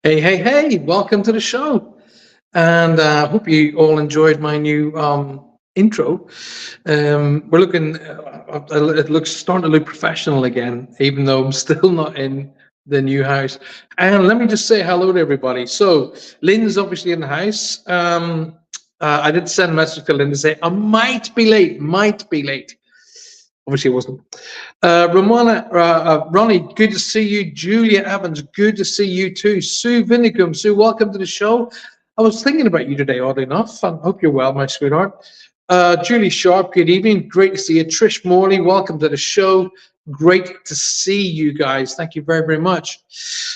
Hey, hey, hey, welcome to the show. And I hope you all enjoyed my new intro. We're looking, it looks starting to look professional again, even though I'm still not in the new house. And let me just say hello to everybody. So, Lynn's obviously in the house. I did send a message to Lynn to say I might be late, might be late. Obviously, it wasn't. Ramona, Ronnie, good to see you. Julia Evans, good to see you too. Sue Vinicum, Sue, welcome to the show. I was thinking about you today, oddly enough. I hope you're well, my sweetheart. Julie Sharp, good evening. Great to see you. Trish Morley, welcome to the show. Great to see you guys. Thank you very, very much.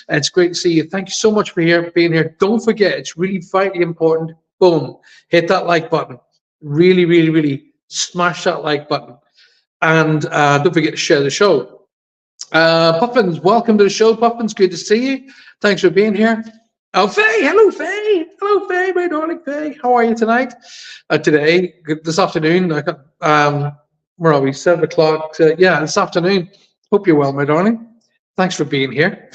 It's great to see you. Thank you so much for being here. Don't forget, it's really vitally important. Boom. Hit that like button. Really, really, really smash that like button. And don't forget to share the show. Puffins, welcome to the show. Puffins, good to see you. Thanks for being here. Oh, Faye, hello, Faye. Hello, Faye, my darling Faye. How are you tonight? Today, this afternoon, I got, where are we? 7 o'clock. Yeah, this afternoon. Hope you're well, my darling. Thanks for being here.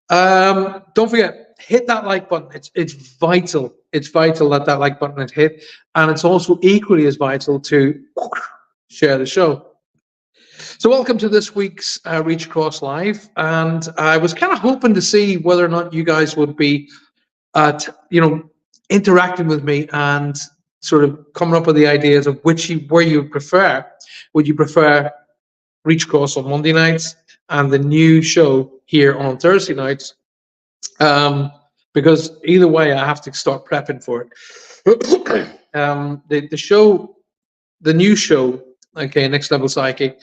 Don't forget, hit that like button. It's vital. It's vital that like button is hit. And it's also equally as vital to share the show. So welcome to this week's Reach Across Live, and I was kind of hoping to see whether or not you guys would be, interacting with me and sort of coming up with the ideas of where you prefer. Would you prefer Reach Across on Monday nights and the new show here on Thursday nights? Because either way, I have to start prepping for it. The new show, okay, Next Level Psychic,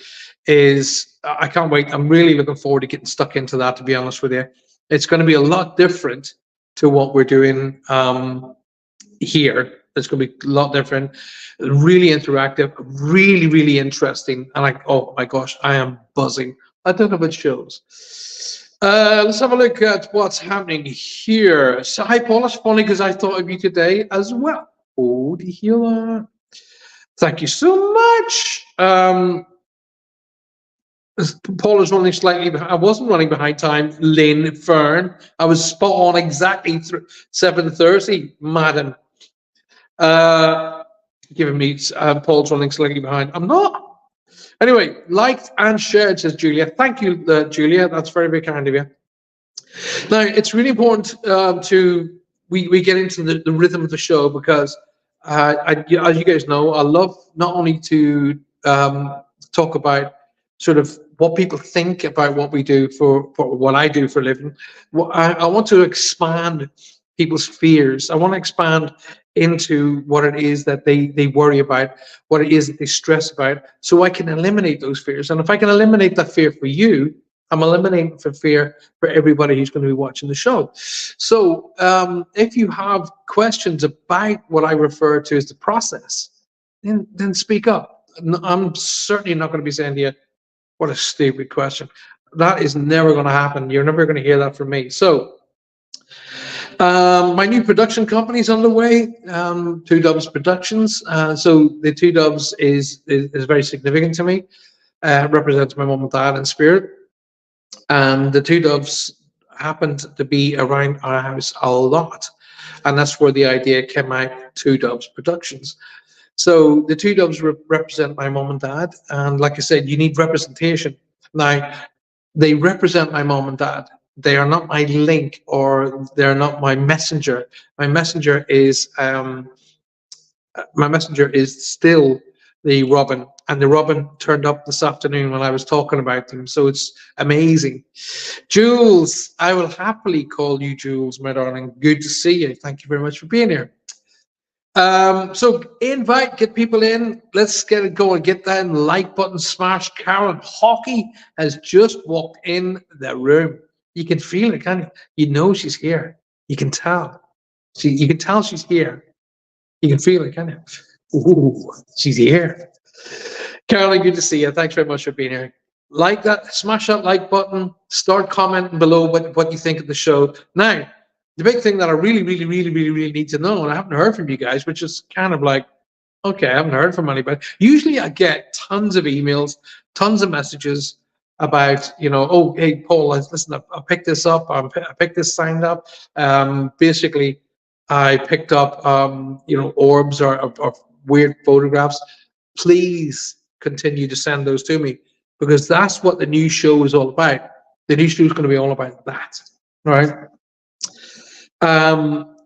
is I can't wait. I'm really looking forward to getting stuck into that, to be honest with you. It's going to be a lot different to what we're doing here. It's going to be a lot different, really interactive, really, really interesting. And oh my gosh, I am buzzing. I don't know about shows. Let's have a look at what's happening here. So, hi, Paul. It's funny because I thought of you today as well. Oh, do you hear that? Thank you so much. Paul is running slightly behind. I wasn't running behind time. Lynn, Fern, I was spot on exactly 7:30, madam. Giving me Paul's running slightly behind. I'm not. Anyway, liked and shared, says Julia. Thank you, Julia. That's very, very kind of you. Now, it's really important we get into the rhythm of the show because, as you guys know, I love not only to talk about sort of what people think about what we do for what I do for a living. I want to expand people's fears. I want to expand into what it is that they worry about, what it is that they stress about, so I can eliminate those fears. And if I can eliminate that fear for you, I'm eliminating the fear for everybody who's going to be watching the show. So if you have questions about what I refer to as the process, then speak up. I'm certainly not going to be saying to you, what a stupid question. That is never going to happen. You're never going to hear that from me. So my new production company is underway, Two Doves Productions. So the Two Doves is very significant to me. Represents my mum and dad in spirit. And the Two Doves happened to be around our house a lot. And that's where the idea came out, Two Doves Productions. So the Two Doves represent my mom and dad. And like I said, you need representation. Now, they represent my mom and dad. They are not my link, or they're not my messenger. My messenger is still the Robin. And the Robin turned up this afternoon when I was talking about them. So it's amazing. Jules, I will happily call you Jules, my darling. Good to see you. Thank you very much for being here. So get people in. Let's get it going. Get that like button smashed. Karen Hockey has just walked in the room. You can feel it, can't you? You know she's here. You can tell. You can tell she's here. You can feel it, can't you? Ooh, she's here. Caroline, good to see you. Thanks very much for being here. Like that, smash that like button. Start commenting below what you think of the show. Now, the big thing that I really need to know, and I haven't heard from you guys, which is kind of like, okay, I haven't heard from anybody. Usually I get tons of emails, tons of messages, about, oh, hey, Paul, listen, I picked this up. I picked this signed up. Basically, I picked up, orbs or weird photographs. Please continue to send those to me, because that's what the new show is all about. The new show is going to be all about that, right?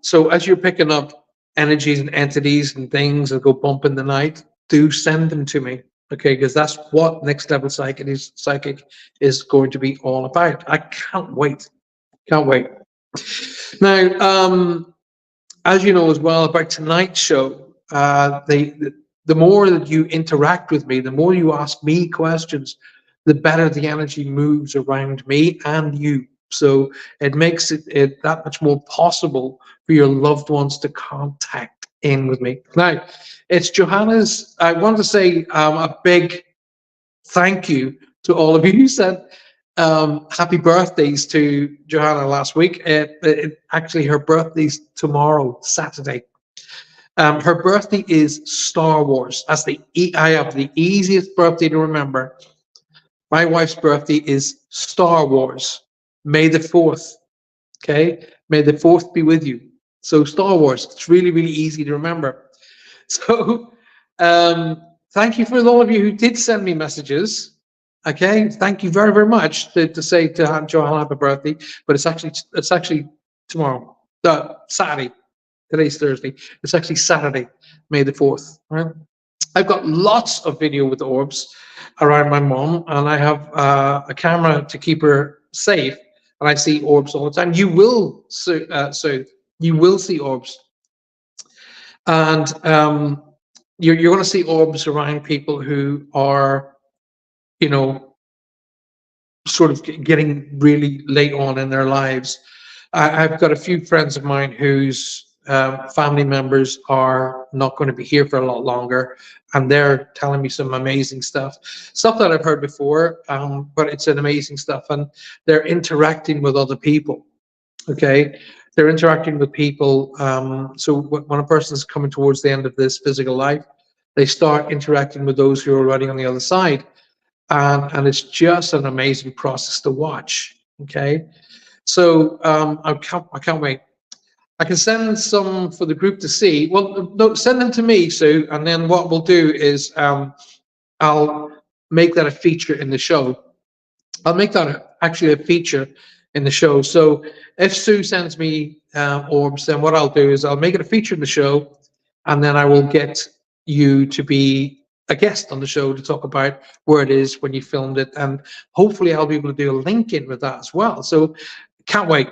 So as you're picking up energies and entities and things that go bump in the night, do send them to me, okay? Because that's what Next Level Psychic is going to be all about. I can't wait. Can't wait. Now, as you know as well about tonight's show, the more that you interact with me, the more you ask me questions, the better the energy moves around me and you. So it makes it that much more possible for your loved ones to contact in with me. Now, it's Johanna's. I want to say a big thank you to all of you who said happy birthdays to Johanna last week. Actually, her birthday's tomorrow, Saturday. Her birthday is Star Wars. I have the easiest birthday to remember. My wife's birthday is Star Wars. May the 4th. Okay? May the 4th be with you. So Star Wars, it's really, really easy to remember. So thank you for all of you who did send me messages. Okay, thank you very, very much to say to Johanna happy birthday. But it's actually tomorrow, Saturday. Today's Thursday. It's actually Saturday, May the 4th. Right? I've got lots of video with orbs around my mom, and I have a camera to keep her safe. And I see orbs all the time. You will, so you will see orbs, and you're going to see orbs around people who are, sort of getting really late on in their lives. I've got a few friends of mine whose family members are not going to be here for a lot longer, and they're telling me some amazing stuff that I've heard before, but it's an amazing stuff, and they're interacting with other people. Okay, they're interacting with people. So when a person's coming towards the end of this physical life, they start interacting with those who are already on the other side, and it's just an amazing process to watch. Okay, so I can't wait. I can send some for the group to see. Well, no, send them to me, Sue, and then what we'll do is I'll make that a feature in the show. I'll make that actually a feature in the show. So if Sue sends me orbs, then what I'll do is I'll make it a feature in the show, and then I will get you to be a guest on the show to talk about where it is when you filmed it, and hopefully I'll be able to do a link in with that as well. So can't wait.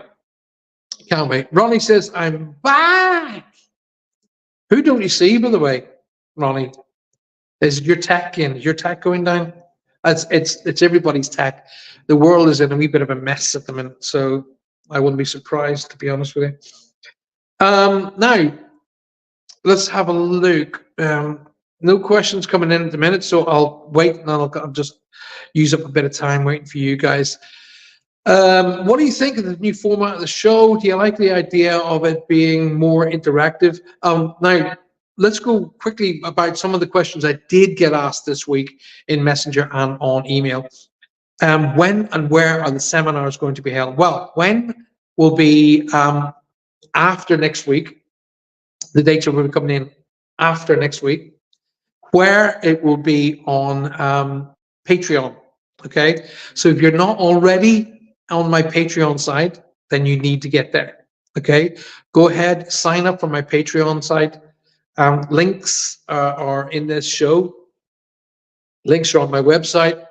Can't wait. Ronnie says, I'm back. Who don't you see, by the way, Ronnie? Is your tech in? Is your tech going down? It's everybody's tech. The world is in a wee bit of a mess at the minute, so I wouldn't be surprised, to be honest with you. Now, let's have a look. No questions coming in at the minute, so I'll wait and I'll just use up a bit of time waiting for you guys. What do you think of the new format of the show? Do you like the idea of it being more interactive? Now, let's go quickly about some of the questions I did get asked this week in Messenger and on email. When and where are the seminars going to be held? Well, when will be after next week. The dates are going to be coming in after next week. Where it will be on Patreon. Okay, so if you're not already on my Patreon site, then you need to get there. Okay, go ahead, sign up for my Patreon site. Links are in this show. Links are on my website,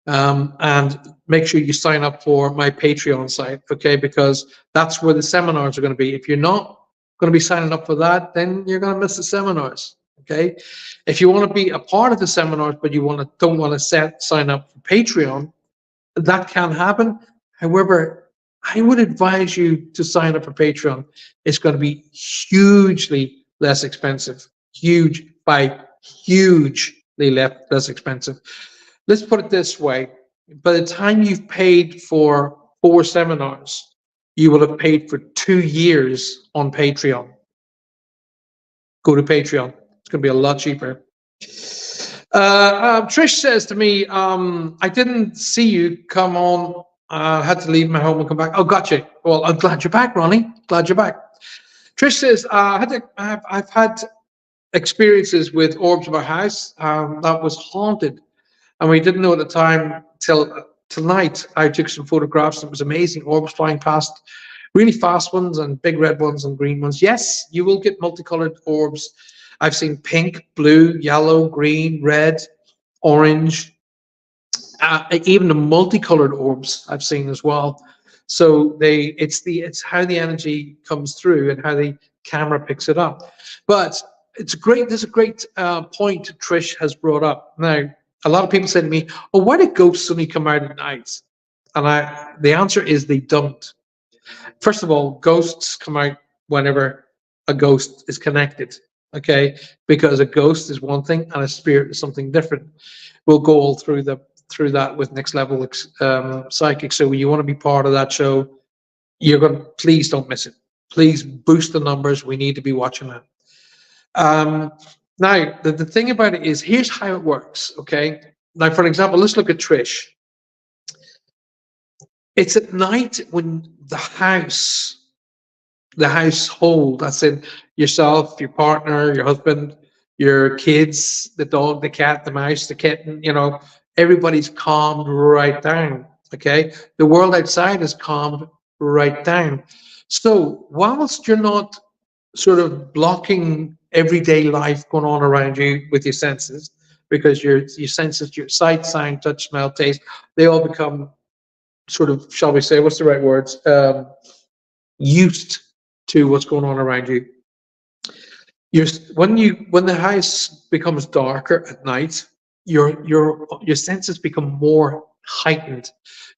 and make sure you sign up for my Patreon site. Okay, because that's where the seminars are going to be. If you're not going to be signing up for that, then you're going to miss the seminars. Okay, if you want to be a part of the seminars, but you don't want to sign up for Patreon, that can happen. However, I would advise you to sign up for Patreon. It's going to be hugely less expensive. Hugely less expensive. Let's put it this way. By the time you've paid for 4 seminars, you will have paid for 2 years on Patreon. Go to Patreon. It's going to be a lot cheaper. Trish says to me, I didn't see you come on. Had to leave my home and come back. Oh, gotcha. Well, I'm glad you're back, Ronnie. Glad you're back. Trish says, I've had experiences with orbs of our house that was haunted, and we didn't know at the time till tonight. I took some photographs. It was amazing. Orbs flying past, really fast ones and big red ones and green ones. Yes, you will get multicolored orbs. I've seen pink, blue, yellow, green, red, orange, even the multicolored orbs I've seen as well. So it's how the energy comes through and how the camera picks it up. But there's a great point Trish has brought up. Now, a lot of people say to me, "Oh, why do ghosts only come out at night?" And the answer is they don't. First of all, ghosts come out whenever a ghost is connected. Okay, because a ghost is one thing and a spirit is something different. We'll go all through that with next level psychic. So when you want to be part of that show, please don't miss it. Please boost the numbers. We need to be watching that. Now, the thing about it is, here's how it works. Okay. Now, for example, let's look at Trish. It's at night when the household, that's in yourself, your partner, your husband, your kids, the dog, the cat, the mouse, the kitten, everybody's calmed right down. Okay. The world outside is calmed right down. So whilst you're not sort of blocking everyday life going on around you with your senses, because your senses, your sight, sound, touch, smell, taste, they all become sort of, shall we say, what's the right words? Used to what's going on around you. When the house becomes darker at night, your senses become more heightened.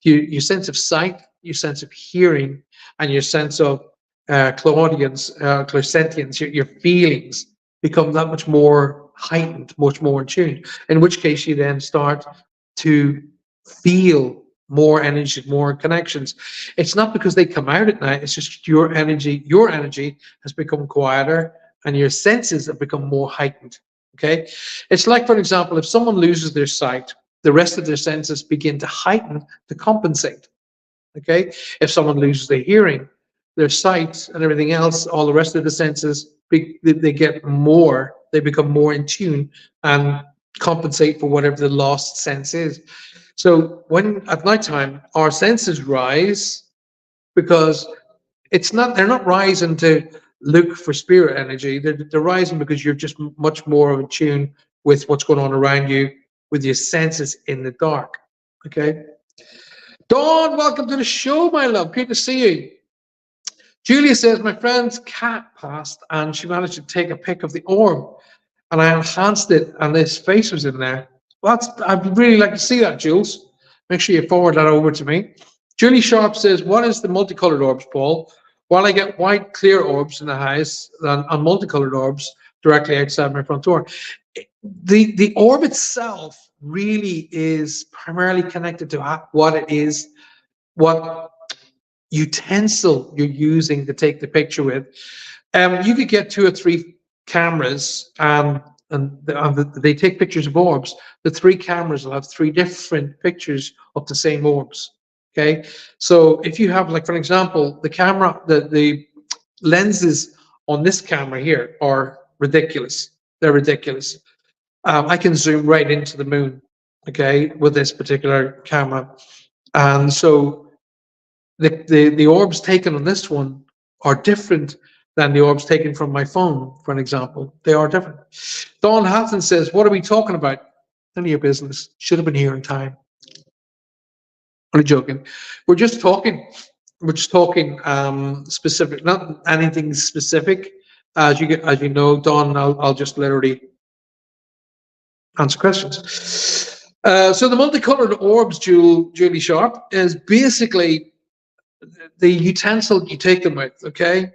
Your sense of sight, your sense of hearing, and your sense of clairsentience, your feelings become that much more heightened, much more in tune. In which case, you then start to feel more energy, more connections. It's not because they come out at night. It's just your energy has become quieter and your senses have become more heightened. Okay. It's like, for example, if someone loses their sight, the rest of their senses begin to heighten to compensate. Okay. If someone loses their hearing, their sight and everything else, all the rest of the senses, they become more in tune and compensate for whatever the lost sense is. So when at nighttime, our senses rise because they're not rising to look for spirit energy. They're rising because you're just much more in tune with what's going on around you with your senses in the dark. Okay. Dawn, welcome to the show, my love. Great to see you. Julia says, my friend's cat passed and she managed to take a pic of the orb and I enhanced it and his face was in there. Well, I'd really like to see that, Jules. Make sure you forward that over to me. Julie Sharp says, what is the multicolored orbs, Paul? While I get white, clear orbs in the house and multicolored orbs directly outside my front door. The orb itself really is primarily connected to what it is, what utensil you're using to take the picture with. You could get 2 or 3 cameras and they take pictures of orbs. The 3 cameras will have 3 different pictures of the same orbs. Okay, so if you have, like, for example, the lenses on this camera here are ridiculous. They're ridiculous. I can zoom right into the moon, okay, with this particular camera, and so the orbs taken on this one are different than the orbs taken from my phone, for an example. They are different. Dawn Hatton says, what are we talking about? None of your business. Should have been here in time. Only joking. We're just talking specific, not anything specific. As you know, Dawn, I'll just literally answer questions. So the multicolored orbs, Julie Sharp, is basically the utensil you take them with, okay?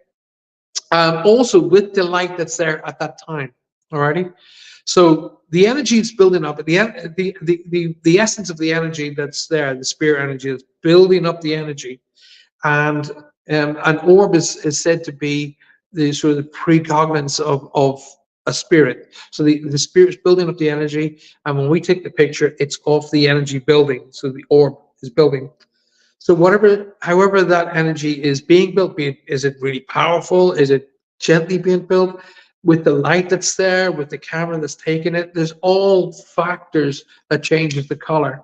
Also with the light that's there at that time, alrighty? So the energy is building up, the essence of the energy that's there, the spirit energy is building up the energy. And an orb is said to be the sort of the precognizance of a spirit. So the spirit's building up the energy, and when we take the picture, it's off the energy building. So the orb is building. So however that energy is being built, is it really powerful? Is it gently being built? With the light that's there, with the camera that's taking it, there's all factors that changes the color.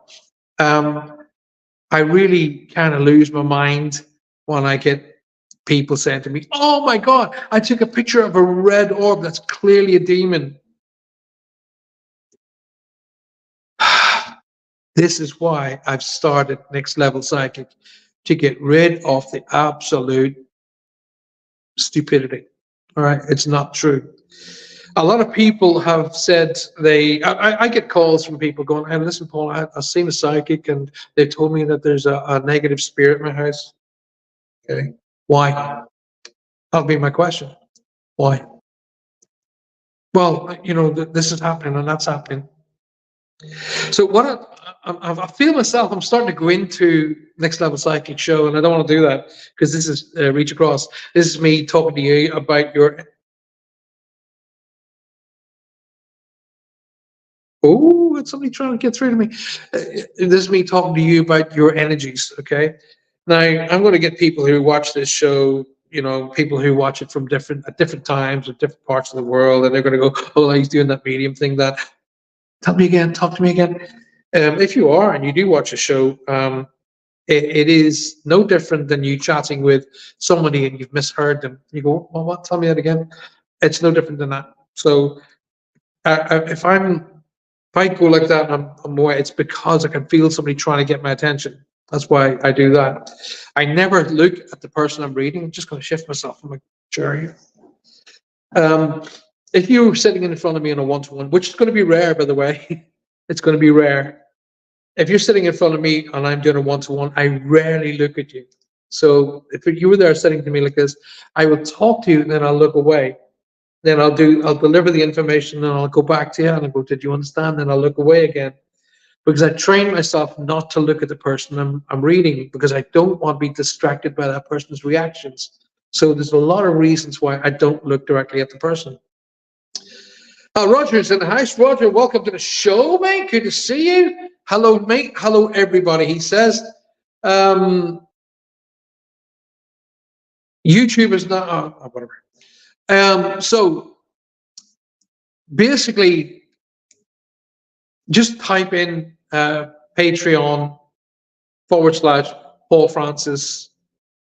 I really kind of lose my mind when I get people saying to me, "Oh my God, I took a picture of a red orb that's clearly a demon." This is why I've started Next Level Psychic, to get rid of the absolute stupidity. All right, it's not true. A lot of people have said I get calls from people going, "Hey, listen, Paul, I've seen a psychic and they told me that there's a negative spirit in my house." Okay, why? That'll be my question. Why? Well, this is happening and that's happening. So what I feel myself, I'm starting to go into Next Level Psychic show, and I don't want to do that because this is Reach Across. This is me talking to you about your. Oh, it's somebody trying to get through to me. This is me talking to you about your energies. Okay. Now I'm going to get people who watch this show. People who watch it from at different times, at different parts of the world, and they're going to go, "Oh, he's doing that medium thing." That. Tell me again. Talk to me again. If you are and you do watch a show, it is no different than you chatting with somebody and you've misheard them. You go, "Well, what? Tell me that again." It's no different than that. So if I go like that, I'm aware, it's because I can feel somebody trying to get my attention. That's why I do that. I never look at the person I'm reading. I'm just going to shift myself from my chair here. If you're sitting in front of me on a one-to-one, which is going to be rare, by the way, it's going to be rare. If you're sitting in front of me and I'm doing a one-to-one, I rarely look at you. So if you were there sitting to me like this, I will talk to you and then I'll look away. Then I'll deliver the information and I'll go back to you and I'll go, "Did you understand?" Then I'll look away again. Because I train myself not to look at the person I'm reading, because I don't want to be distracted by that person's reactions. So there's a lot of reasons why I don't look directly at the person. Roger's in the house. Roger, welcome to the show, mate. Good to see you. Hello, mate. Hello, everybody. He says, YouTube is not, whatever. So basically, just type in Patreon /Paul Francis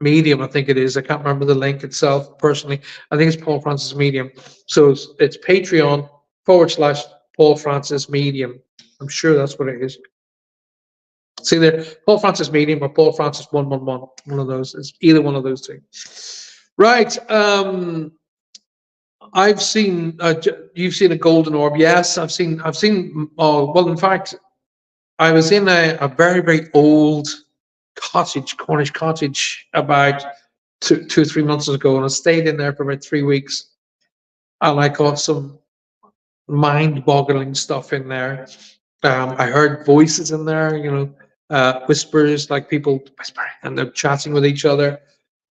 Medium, I think it is. I can't remember the link itself personally. I think it's Paul Francis Medium. So it's Patreon /Paul Francis Medium. I'm sure that's what it is. See there, Paul Francis Medium or Paul Francis 111. One of those. It's either one of those two. Right. I've seen. You've seen a golden orb. Yes, I've seen. Well, in fact, I was in a very, very old Cornish cottage, about two or 3 months ago, and I stayed in there for about 3 weeks, and I caught some mind-boggling stuff in there. I heard voices in there, whispers, like people whispering, and they're chatting with each other.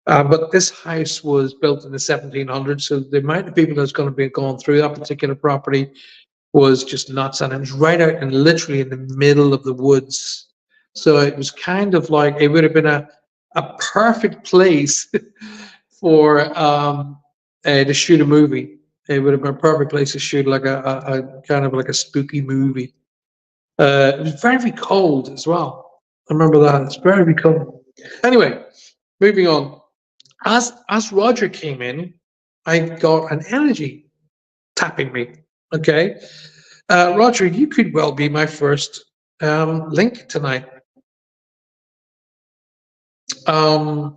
But this house was built in the 1700s, so the amount of people that's going to be going through that particular property was just nuts, and it was right out and literally in the middle of the woods. So it was kind of like it would have been a perfect place for to shoot a movie. It would have been a perfect place to shoot like a kind of like a spooky movie. It was very, very cold as well. I remember that. It's very, very cold. Anyway, moving on. As Roger came in, I got an energy tapping me. Okay, Roger, you could well be my first link tonight. I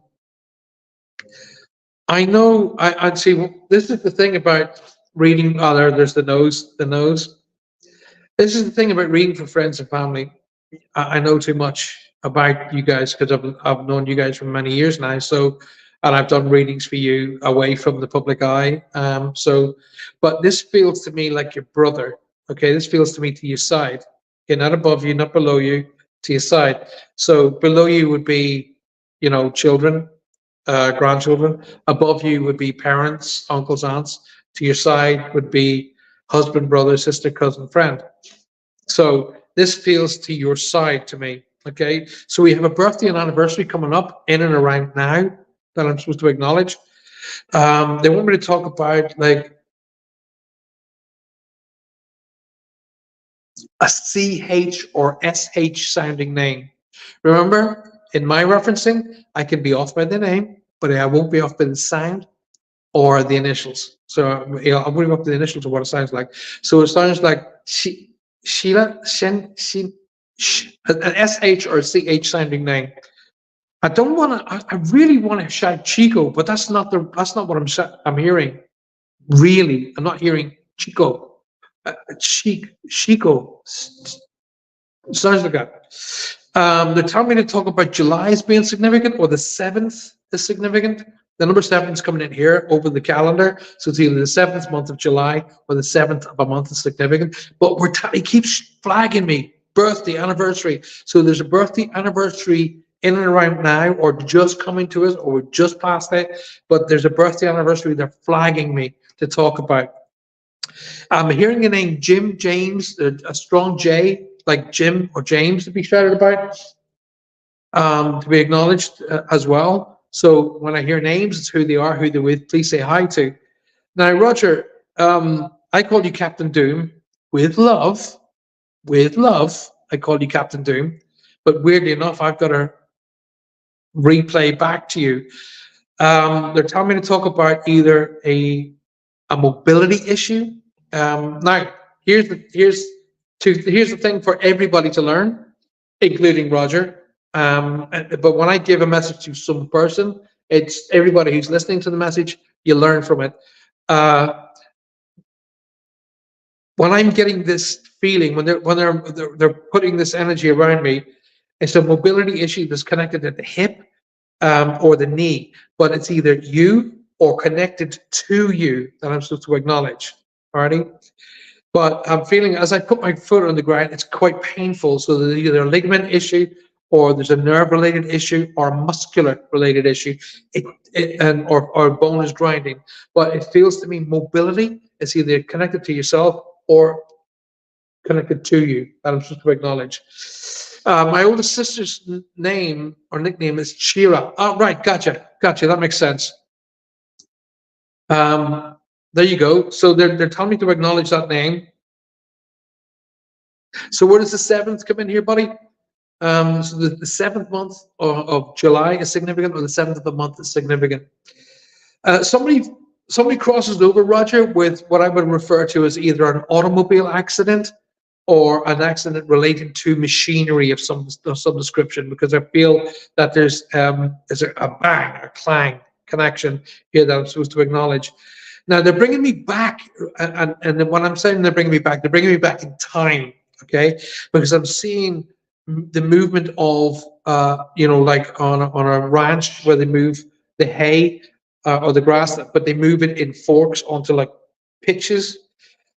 know. I'd see. This is the thing about reading. Oh, there's the nose. The nose. This is the thing about reading for friends and family. I know too much about you guys because I've known you guys for many years now. So, and I've done readings for you away from the public eye. But this feels to me like your brother. Okay, this feels to me to your side. Okay, not above you, not below you, to your side. So below you would be, children, grandchildren. Above you would be parents, uncles, aunts. to your side would be husband, brother, sister, cousin, friend. So this feels to your side to me. Okay. So we have a birthday and anniversary coming up in and around now that I'm supposed to acknowledge. They want me to talk about like a CH or SH sounding name. Remember, in my referencing, I can be off by the name, but I won't be off by the sound or the initials. So I'll move up the initials of what it sounds like. So it sounds like Sheila, an SH or CH sounding name. I don't want to. I really want to shout Chico, but that's not what I'm hearing. Really, I'm not hearing Chico. Chico. Sounds like that. They're telling me to talk about July as being significant, or the 7th is significant. The number 7 is coming in here over the calendar, so it's either the 7th month of July or the 7th of a month is significant. But it keeps flagging me birthday, anniversary. So there's a birthday, anniversary in and around now, or just coming to us, or we're just past it. But there's a birthday, anniversary they're flagging me to talk about. I'm hearing the name Jim, James, a strong J, like Jim or James to be shouted about, to be acknowledged as well. So when I hear names, it's who they are, who they're with. Please say hi to. Now, Roger, I called you Captain Doom with love. With love, I called you Captain Doom. But weirdly enough, I've got to replay back to you. They're telling me to talk about either a mobility issue. Now, here's the thing for everybody to learn, including Roger. But when I give a message to some person, it's everybody who's listening to the message, you learn from it. When I'm getting this feeling, when they're putting this energy around me, it's a mobility issue that's connected at the hip or the knee, but it's either you or connected to you that I'm supposed to acknowledge. Alrighty? But I'm feeling as I put my foot on the ground, it's quite painful. So there's either a ligament issue, or there's a nerve-related issue, or a muscular-related issue, or bone is grinding. But it feels to me mobility is either connected to yourself or connected to you that I'm supposed to acknowledge. My oldest sister's name or nickname is Shira. Oh, right, gotcha. That makes sense. There you go. So they're telling me to acknowledge that name. So where does the 7th come in here, buddy? So the 7th month of July is significant, or the 7th of the month is significant. Somebody crosses over, Roger, with what I would refer to as either an automobile accident or an accident related to machinery of some description, because I feel that there's a bang, a clang connection here that I'm supposed to acknowledge. Now they're bringing me back, and when I'm saying they're bringing me back in time, okay? Because I'm seeing the movement of, like on a ranch where they move the hay or the grass, but they move it in forks onto like pitches,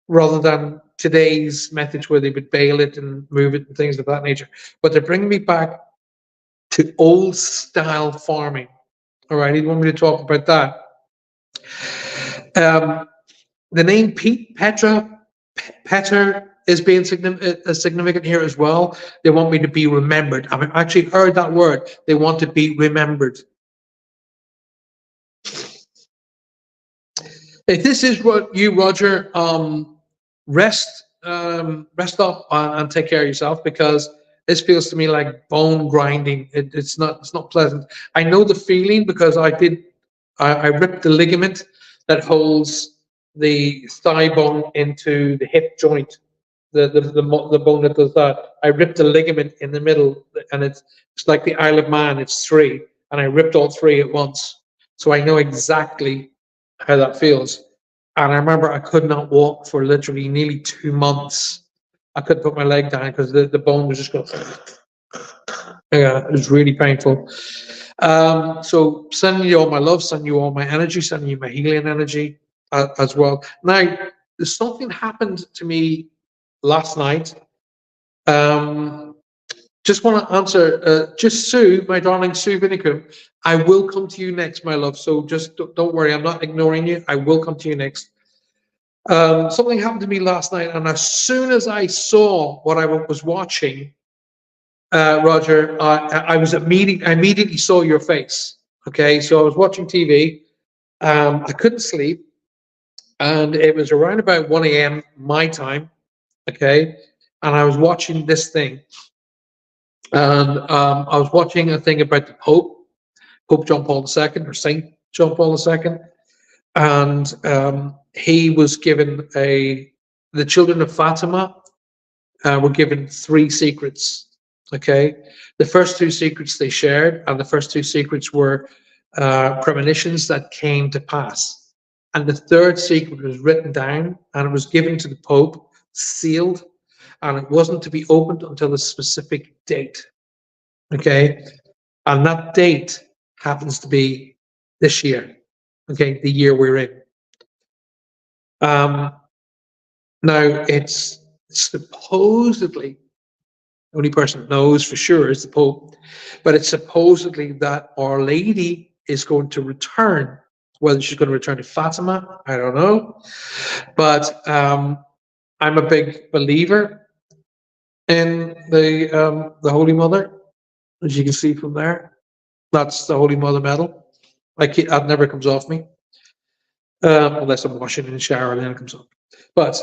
rather than today's methods where they would bale it and move it and things of that nature. But they're bringing me back to old style farming. All right, you want me to talk about that? The name Petter is being significant here as well. They want me to be remembered. I've actually heard that word. They want to be remembered. If this is what you, Roger, rest up and take care of yourself, because this feels to me like bone grinding. It's not pleasant. I know the feeling because I ripped the ligament that holds the thigh bone into the hip joint, the bone that does that. I ripped the ligament in the middle, and it's like the Isle of Man. It's 3, and I ripped all 3 at once. So I know exactly how that feels. And I remember I could not walk for literally nearly 2 months. I couldn't put my leg down because the bone was just going. Yeah, it was really painful. So sending you all my love, sending you all my energy, sending you my healing energy as well. Now, there's something happened to me last night. Just want to answer, just Sue, my darling Sue Vinicum, I will come to you next, my love. So just don't worry, I'm not ignoring you. I will come to you next. Something happened to me last night, and as soon as I saw what I was watching, Roger, I immediately saw your face. Okay, so I was watching TV. I couldn't sleep, and it was around about 1 a.m. my time. Okay, and I was watching this thing, and I was watching a thing about the Pope, Pope John Paul II, or Saint John Paul II, and he was given the children of Fatima were given 3 secrets. Okay, the first 2 secrets they shared, and the first 2 secrets were premonitions that came to pass. And the 3rd secret was written down, and it was given to the Pope, sealed, and it wasn't to be opened until a specific date. Okay, and that date happens to be this year. Okay, the year we're in. Now it's supposedly, the only person that knows for sure is the Pope, but it's supposedly that Our Lady is going to return. Whether she's going to return to Fatima, I don't know. But I'm a big believer in the Holy Mother, as you can see from there. That's the Holy Mother medal. That never comes off me, unless I'm washing in the shower and then it comes off. But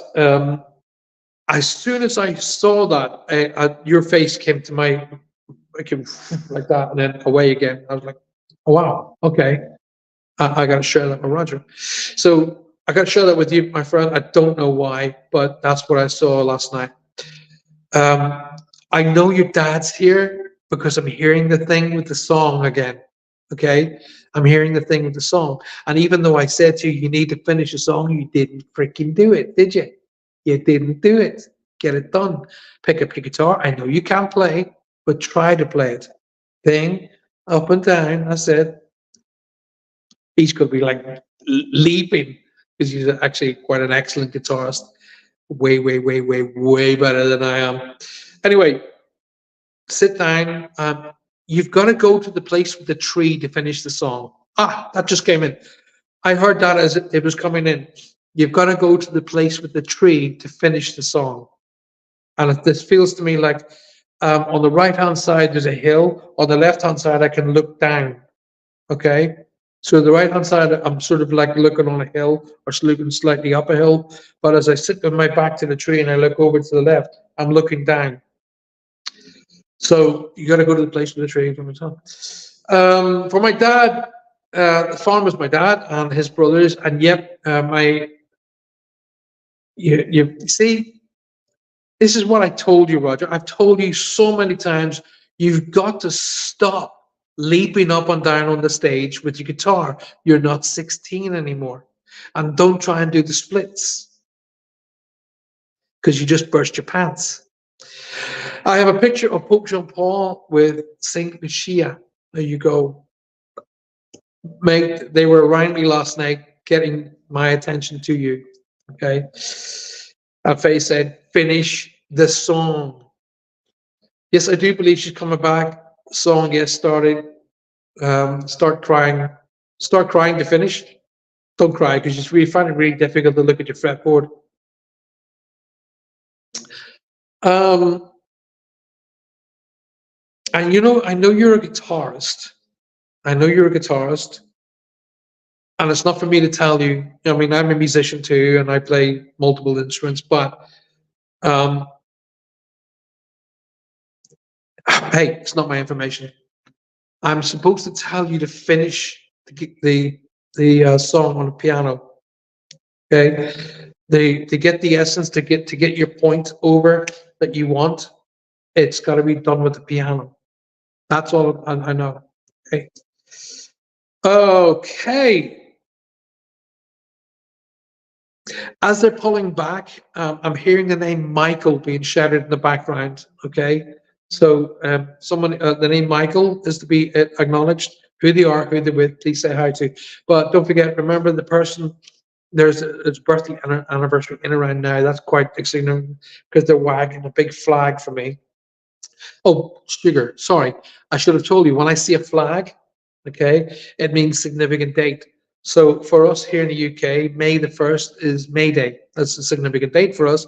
as soon as I saw that, your face came to my, I came like that and then away again. I was like, oh, wow, okay. I got to share that with Roger. So I got to share that with you, my friend. I don't know why, but that's what I saw last night. I know your dad's here because I'm hearing the thing with the song again. Okay, I'm hearing the thing with the song. And even though I said to you, you need to finish the song, you didn't freaking do it, did you? You didn't do it. Get it done. Pick up your guitar. I know you can't play, but try to play it. Thing, up and down. I said, he's going to be like leaping because he's actually quite an excellent guitarist. Way, way, way, way, way better than I am. Anyway, sit down. You've got to go to the place with the tree to finish the song. That just came in. I heard that as it was coming in. You've got to go to the place with the tree to finish the song. And this feels to me like on the right-hand side, there's a hill. On the left-hand side, I can look down. Okay? So the right-hand side, I'm sort of like looking on a hill or looking slightly up a hill. But as I sit with my back to the tree and I look over to the left, I'm looking down. So you got to go to the place with the tree from the top. For my dad, the farm was my dad and his brothers, and yet you see, this is what I told you, Roger. I've told you so many times, you've got to stop leaping up and down on the stage with your guitar. You're not 16 anymore. And don't try and do the splits because you just burst your pants. I have a picture of Pope John Paul with Saint Lucia. There you go. Mate, they were around me last night getting my attention to you. Okay. And Faye said, finish the song. Yes, I do believe she's coming back. Song, yes, started. Start crying. Start crying to finish. Don't cry because you really find it really difficult to look at your fretboard. And you know, I know you're a guitarist. I know you're a guitarist. And it's not for me to tell you. I mean, I'm a musician too, and I play multiple instruments, but hey, it's not my information. I'm supposed to tell you to finish the song on the piano. Okay, to get the essence, to get your point over that you want, it's got to be done with the piano. That's all I know. Okay. Okay. As they're pulling back, I'm hearing the name Michael being shouted in the background. Okay. So someone, the name Michael is to be acknowledged. Who they are, who they're with, please say hi to. But don't forget, remember the person. There's its birthday anniversary in around now. That's quite exciting because they're wagging a big flag for me. Oh, sugar. Sorry, I should have told you. When I see a flag, okay, it means significant date. So for us here in the UK, May the 1st is May Day. That's a significant date for us.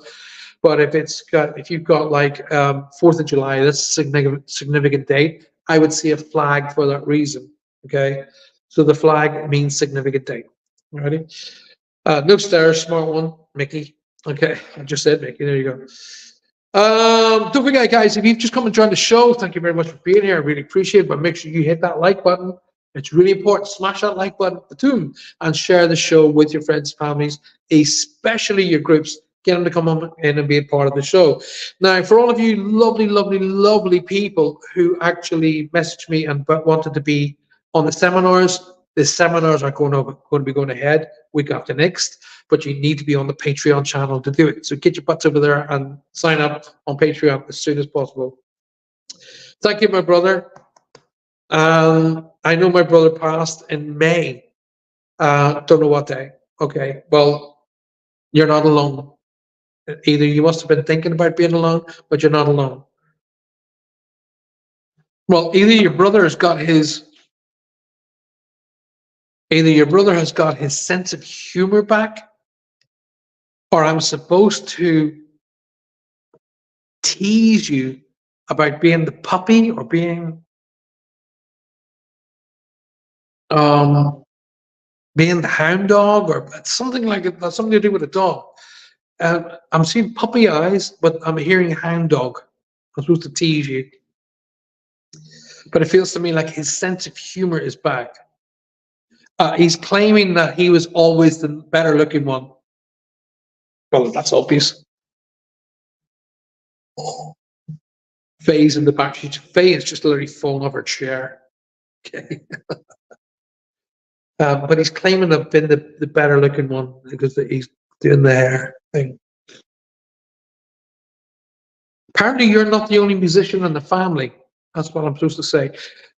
But if you've got like 4th of July, that's a significant date. I would see a flag for that reason. Okay, so the flag means significant date. Ready? No stairs, smart one, Mickey. Okay, I just said Mickey. There you go. Don't forget, guys, if you've just come and joined the show, thank you very much for being here. I really appreciate it. But make sure you hit that like button. It's really important. Smash that like button, and share the show with your friends, families, especially your groups. Get them to come on in and be a part of the show. Now, for all of you lovely, lovely, lovely people who actually messaged me and wanted to be on the seminars are going to be going ahead week after next, but you need to be on the Patreon channel to do it. So get your butts over there and sign up on Patreon as soon as possible. Thank you, my brother. I know my brother passed in May. Don't know what day. Okay, well, you're not alone. Either you must have been thinking about being alone, but you're not alone. Well, either your brother has got his sense of humor back, or I'm supposed to tease you about being the puppy or being the hound dog or something like it. That's something to do with a dog. I'm seeing puppy eyes, but I'm hearing hound dog. I'm supposed to tease you. But it feels to me like his sense of humor is back. He's claiming that he was always the better looking one. Well, that's obvious. Faye's in the back. Faye is just literally falling off her chair. Okay. But he's claiming to have been the better looking one because he's doing the hair thing. Apparently, you're not the only musician in the family. That's what I'm supposed to say.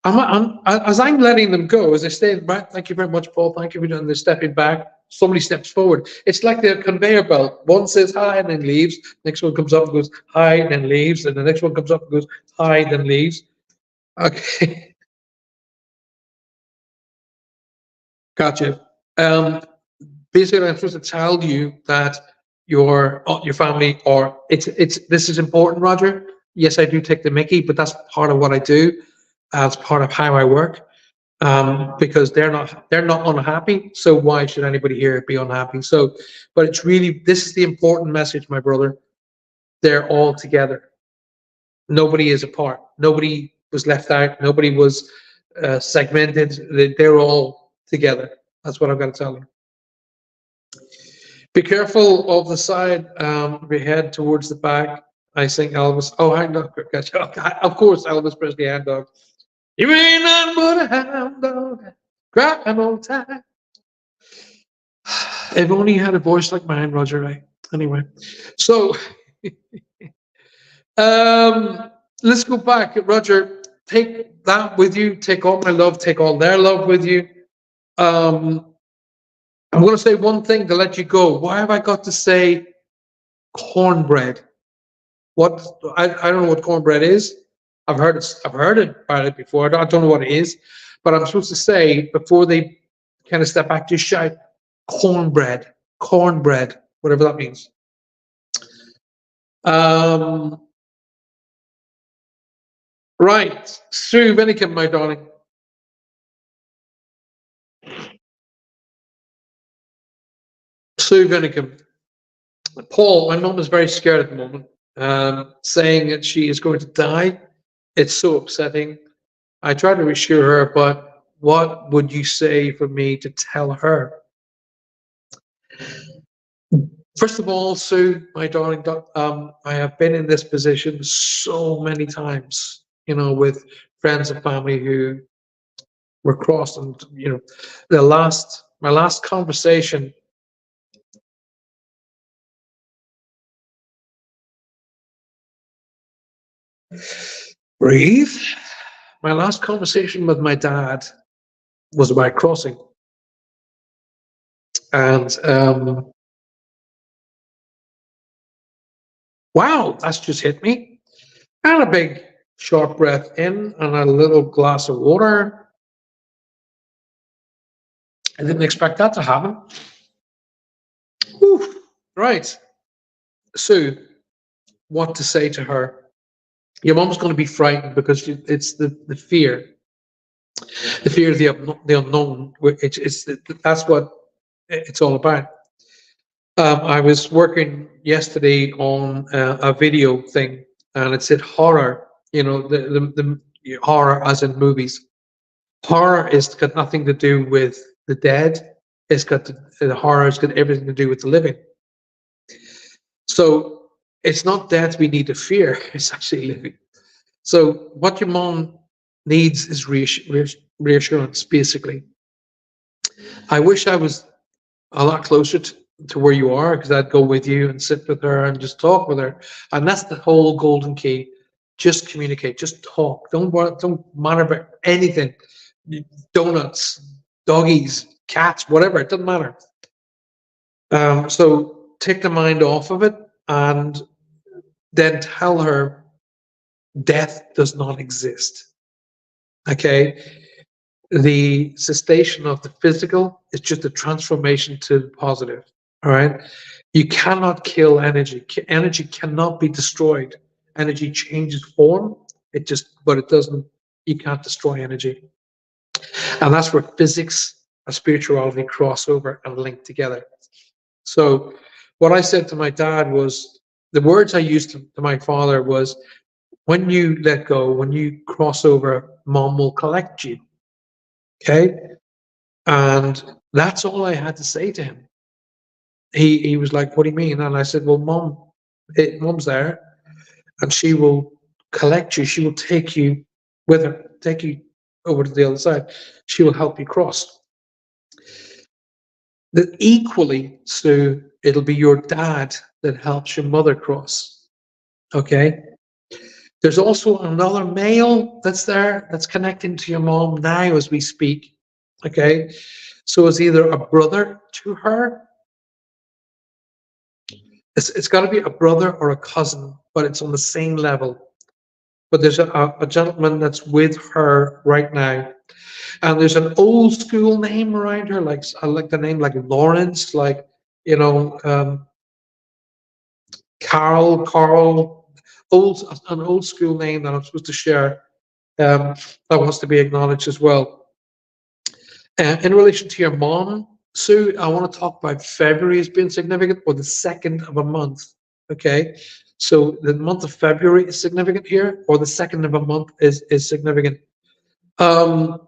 As I'm letting them go, as I say, right, thank you very much, Paul. Thank you for doing this. Stepping back, somebody steps forward. It's like the conveyor belt. One says hi and then leaves. Next one comes up and goes hi and then leaves. And the next one comes up and goes hi and then leaves. Okay. Gotcha. Basically, I'm supposed to tell you that your family, or this is important, Roger. Yes, I do take the Mickey, but that's part of what I do. As part of how I work, because they're not unhappy. So why should anybody here be unhappy? So, but it's really, this is the important message, my brother. They're all together. Nobody is apart. Nobody was left out. Nobody was segmented. They're all together. That's what I've got to tell you. Be careful of the side of your head towards the back. I sing Elvis. Oh, hound dog. Of course, Elvis Presley, hound dog. You ain't nothing but a hound dog, crying all the time. If only you had a voice like mine, Roger. Right? Anyway, so let's go back. Roger, take that with you. Take all my love. Take all their love with you. I'm going to say one thing to let you go. Why have I got to say cornbread? What I don't know what cornbread is. I've heard about it before. I don't know what it is, but I'm supposed to say before they kind of step back, just shout cornbread, whatever that means. Right, Sue Vinicum, my darling. Sue Vinicum. Paul, my mum is very scared at the moment, saying that she is going to die. It's so upsetting. I try to reassure her, but what would you say for me to tell her? First of all, Sue, my darling, I have been in this position so many times, with friends and family who were crossed, and my last conversation. Breathe. My last conversation with my dad was about crossing. And wow, that's just hit me. And a big short breath in and a little glass of water. I didn't expect that to happen. Whew, Right. Sue, what to say to her? Your mom's going to be frightened because it's the fear. The fear of the unknown. That's what it's all about. I was working yesterday on a video thing, and it said horror. You know, the horror as in movies. Horror is got nothing to do with the dead. The horror has got everything to do with the living. So it's not death we need to fear. It's actually living. So what your mom needs is reassurance, basically. I wish I was a lot closer to where you are, because I'd go with you and sit with her and just talk with her. And that's the whole golden key. Just communicate, just talk. Don't matter about anything. Donuts, doggies, cats, whatever, it doesn't matter. So take the mind off of it and then tell her death does not exist. Okay? The cessation of the physical is just a transformation to the positive. All right? You cannot kill energy. Energy cannot be destroyed. Energy changes form. But it doesn't, you can't destroy energy. And that's where physics and spirituality cross over and link together. So what I said to my dad was, the words I used to my father was, when you let go, when you cross over, mom will collect you. Okay? And that's all I had to say to him. He was like, what do you mean? And I said, well, mom's there, and she will collect you. She will take you with her, take you over to the other side. She will help you cross. That equally, Sue, it'll be your dad that helps your mother cross. Okay? There's also another male that's there, that's connecting to your mom now as we speak. Okay? So it's either a brother to her. It's got to be a brother or a cousin, but it's on the same level. But there's a gentleman that's with her right now. And there's an old school name around her, like I like the name like Lawrence, like, Carl, an old school name that I'm supposed to share, that wants to be acknowledged as well. In relation to your mom, Sue, I want to talk about February as being significant, or the second of a month. Okay, so the month of February is significant here, or the second of a month is significant. I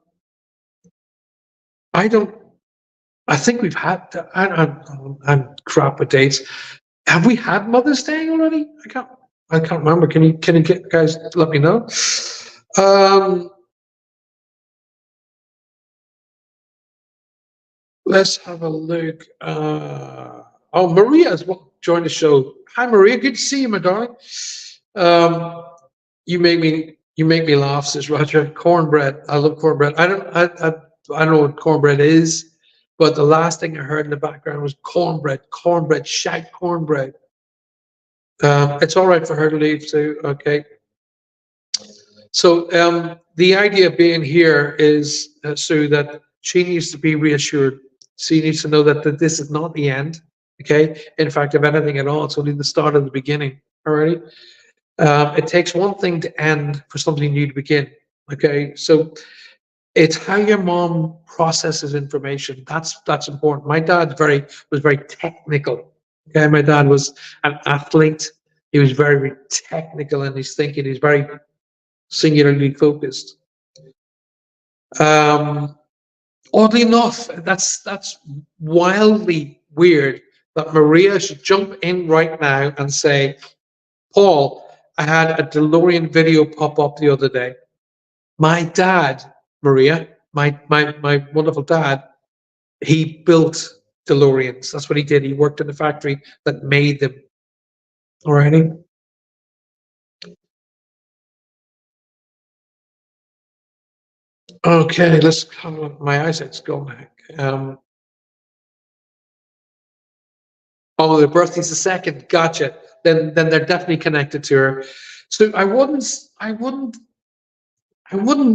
think we've had. I'm crap with dates. Have we had Mother's Day already? I can't remember. Can you guys let me know? Let's have a look. Maria has joined the show. Hi, Maria. Good to see you, my darling. You make me laugh, says Roger. Cornbread. I love cornbread. I don't know what cornbread is, but the last thing I heard in the background was cornbread. Cornbread. Shite cornbread. It's all right for her to leave too. Okay. So the idea being here is, Sue, that she needs to be reassured. She needs to know that this is not the end. Okay. In fact, if anything at all, it's only the start of the beginning. All right. It takes one thing to end for something new to begin. Okay. So it's how your mom processes information. That's important. My dad was very technical. Okay. My dad was an athlete. He was very technical in his thinking. He's very singularly focused. Oddly enough, that's wildly weird that Maria should jump in right now and say, Paul, I had a DeLorean video pop up the other day. My dad, Maria, my wonderful dad, he built DeLoreans. That's what he did. He worked in the factory that made them. Alrighty. Okay, let's come on. My eyesight's going. Oh, the birthday's the second. Gotcha. Then they're definitely connected to her. So I wouldn't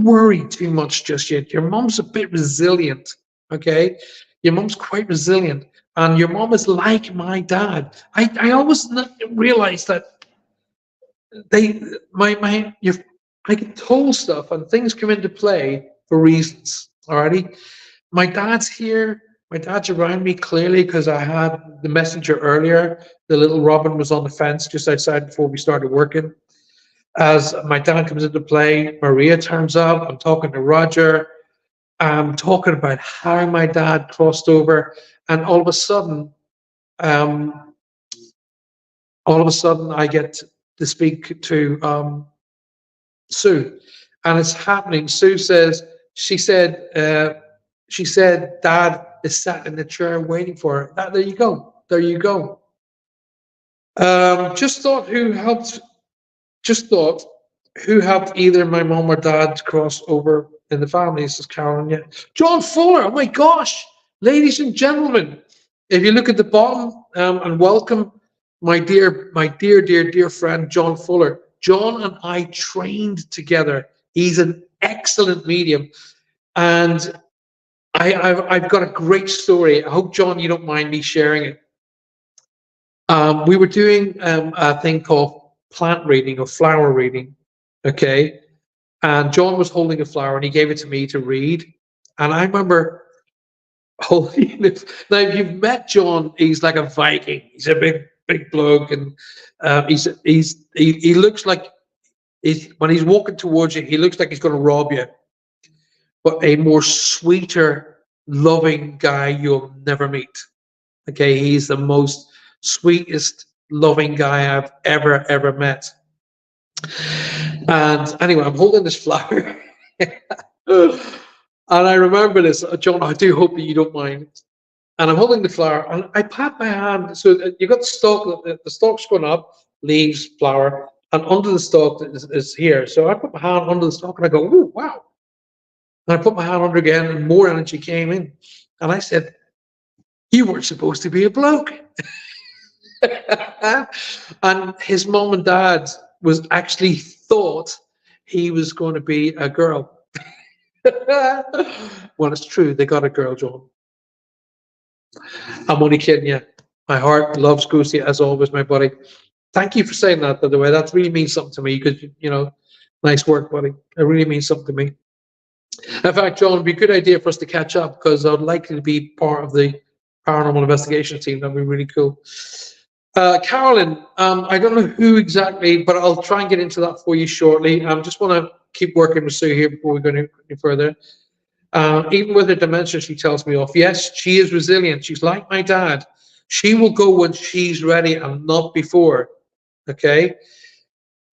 worry too much just yet. Your mom's a bit resilient. Okay, Your mom's quite resilient, and your mom is like my dad. I always realized that I get told stuff and things come into play for reasons. Alrighty, my dad's here. My dad's around me clearly because I had the messenger earlier. The little Robin was on the fence just outside before we started working. As my dad comes into play, Maria turns up. I'm talking to Roger. I'm talking about how my dad crossed over, and um, all of a sudden, I get to speak to Sue, and it's happening. She said, Dad is sat in the chair waiting for her. There you go. There you go. Just thought who helped. Just thought who helped either my mom or dad to cross over in the family. This is Carolyn. Yeah, John Fuller. Oh my gosh, ladies and gentlemen, if you look at the bottom, and welcome my dear friend John Fuller. John and I trained together. He's an excellent medium, and I've got a great story. I hope, John, you don't mind me sharing it. We were doing a thing called plant reading or flower reading, okay? And John was holding a flower and he gave it to me to read. And I remember holding it. Now, if you've met John, he's like a Viking. He's a big bloke, and he looks like when he's walking towards you, he looks like he's going to rob you. But a more sweeter, loving guy you'll never meet. Okay, he's the most sweetest, loving guy I've ever met. And anyway, I'm holding this flower. And I remember this, John, I do hope that you don't mind. And I'm holding the flower, and I pat my hand. So you got the stalk, the stalk's going up, leaves, flower, and under the stalk is here. So I put my hand under the stalk, and I go, "Ooh, wow!" And I put my hand under again, and more energy came in. And I said, "You weren't supposed to be a bloke." And his mom and dad was actually thought he was going to be a girl. Well, it's true. They got a girl, John. I'm only kidding you. My heart loves Goosey as always, my buddy. Thank you for saying that, by the way. That really means something to me because, nice work, buddy. It really means something to me. In fact, John, it'd be a good idea for us to catch up because I'd like you to be part of the paranormal investigation team. That'd be really cool. Carolyn, I don't know who exactly, but I'll try and get into that for you shortly. I just want to keep working with Sue here before we go any further. Even with her dementia, she tells me off. Yes, she is resilient. She's like my dad. She will go when she's ready and not before. Okay.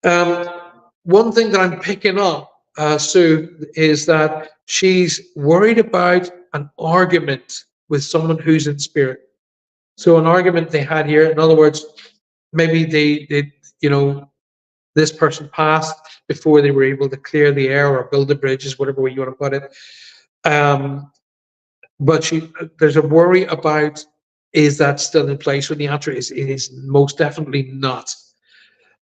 One thing that I'm picking up, Sue, is that she's worried about an argument with someone who's in spirit. So an argument they had here, in other words, maybe this person passed before they were able to clear the air or build the bridges, whatever way you want to put it. But there's a worry about, is that still in place? When the answer is, it is most definitely not.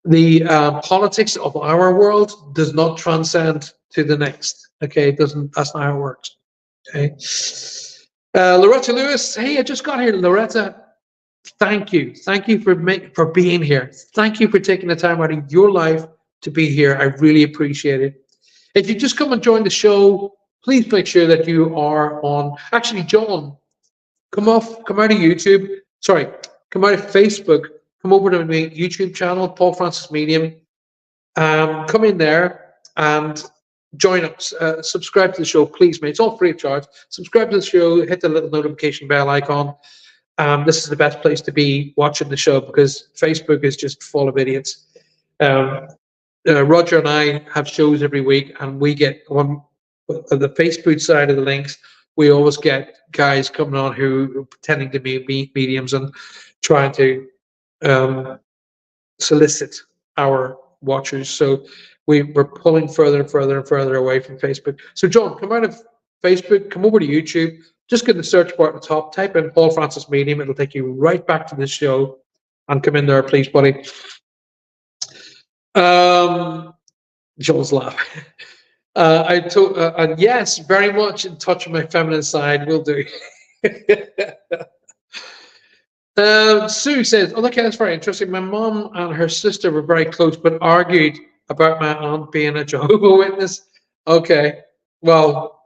The politics of our world does not transcend to the next. Okay, it doesn't. That's not how it works. Okay. Loretta Lewis, hey, I just got here. Loretta, thank you for being here. Thank you for taking the time out of your life to be here. I really appreciate it. If you just come and join the show, please make sure that you are on. Actually, John, come out of YouTube. Sorry, come out of Facebook. Come over to my YouTube channel, Paul Francis Medium. Come in there and join us. Subscribe to the show, please, mate. It's all free of charge. Subscribe to the show. Hit the little notification bell icon. This is the best place to be watching the show because Facebook is just full of idiots. Roger and I have shows every week, and we get on the Facebook side of the links. We always get guys coming on who are pretending to be mediums and trying to solicit our watchers. So we're pulling further and further and further away from Facebook. So John, come out of Facebook, come over to YouTube, just get the search bar at the top, type in Paul Francis Medium, it'll take you right back to this show, and come in there, please, buddy. John's laughing. And yes, very much in touch with my feminine side, will do. Sue says, "Oh, okay, that's very interesting. My mom and her sister were very close, but argued about my aunt being a Jehovah Witness." Okay, well,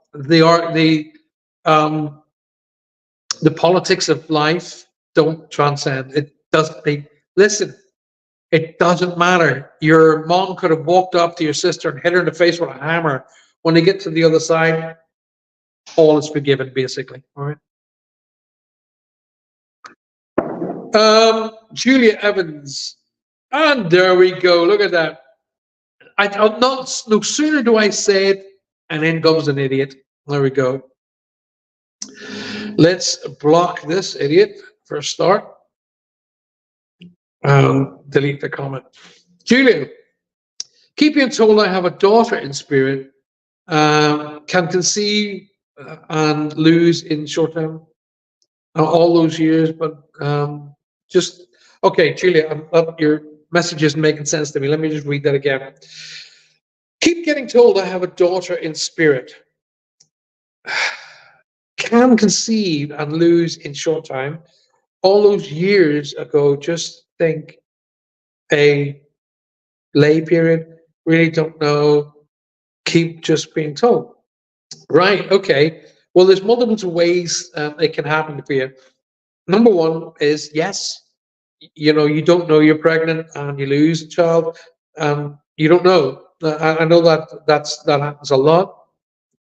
um, the politics of life don't transcend. It doesn't. Listen. It doesn't matter. Your mom could have walked up to your sister and hit her in the face with a hammer. When they get to the other side, all is forgiven, basically. All right. Julia Evans. And there we go. Look at that. I'm not, no sooner do I say it, and then comes an idiot. There we go. Let's block this idiot for a start. Delete the comment. Julia, keep being told I have a daughter in spirit, can conceive and lose in short term. All those years, but just okay, Julia. Your message isn't making sense to me. Let me just read that again. Keep getting told I have a daughter in spirit, can conceive and lose in short time. All those years ago, just think a lay period. Really don't know. Keep just being told. Right. Okay. Well, there's multiple ways it can happen for you. Number one is yes, you don't know you're pregnant and you lose a child. You don't know. I know that happens a lot.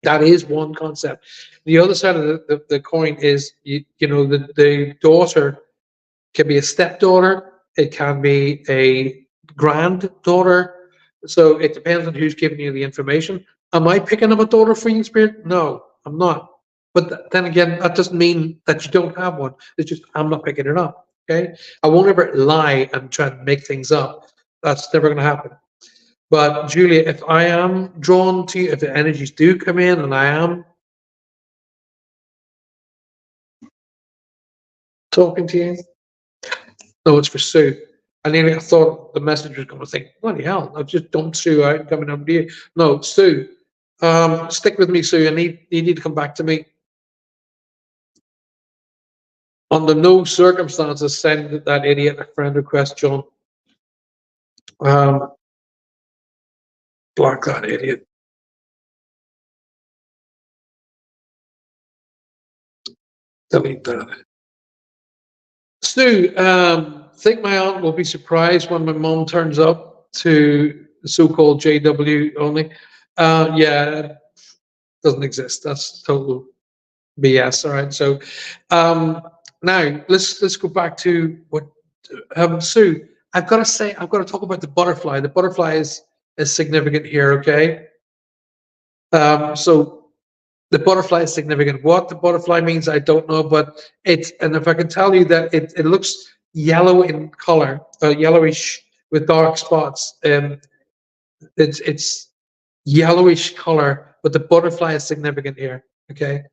That is one concept. The other side of the coin is the daughter can be a stepdaughter. It can be a granddaughter. So it depends on who's giving you the information. Am I picking up a daughter for you, Spirit? No, I'm not. But then again, that doesn't mean that you don't have one. It's just I'm not picking it up. Okay, I won't ever lie and try to make things up. That's never going to happen. But Julia, if I am drawn to you, if the energies do come in, and I am talking to you, no, it's for Sue. I thought the message was going to think, bloody hell, I've just dumped Sue out and coming over to you. No, Sue, stick with me, Sue. You need to come back to me. Under no circumstances send that idiot a friend request, John. Block that idiot. Delete that. Stu, think my aunt will be surprised when my mom turns up to the so-called JW only. Yeah, doesn't exist. That's total BS. All right. So now let's go back to what Sue. I've got to talk about the butterfly. The butterfly is significant here. Okay. So the butterfly is significant. What the butterfly means, I don't know, but and if I can tell you that it looks yellow in color, yellowish with dark spots. It's yellowish color, but the butterfly is significant here. Okay.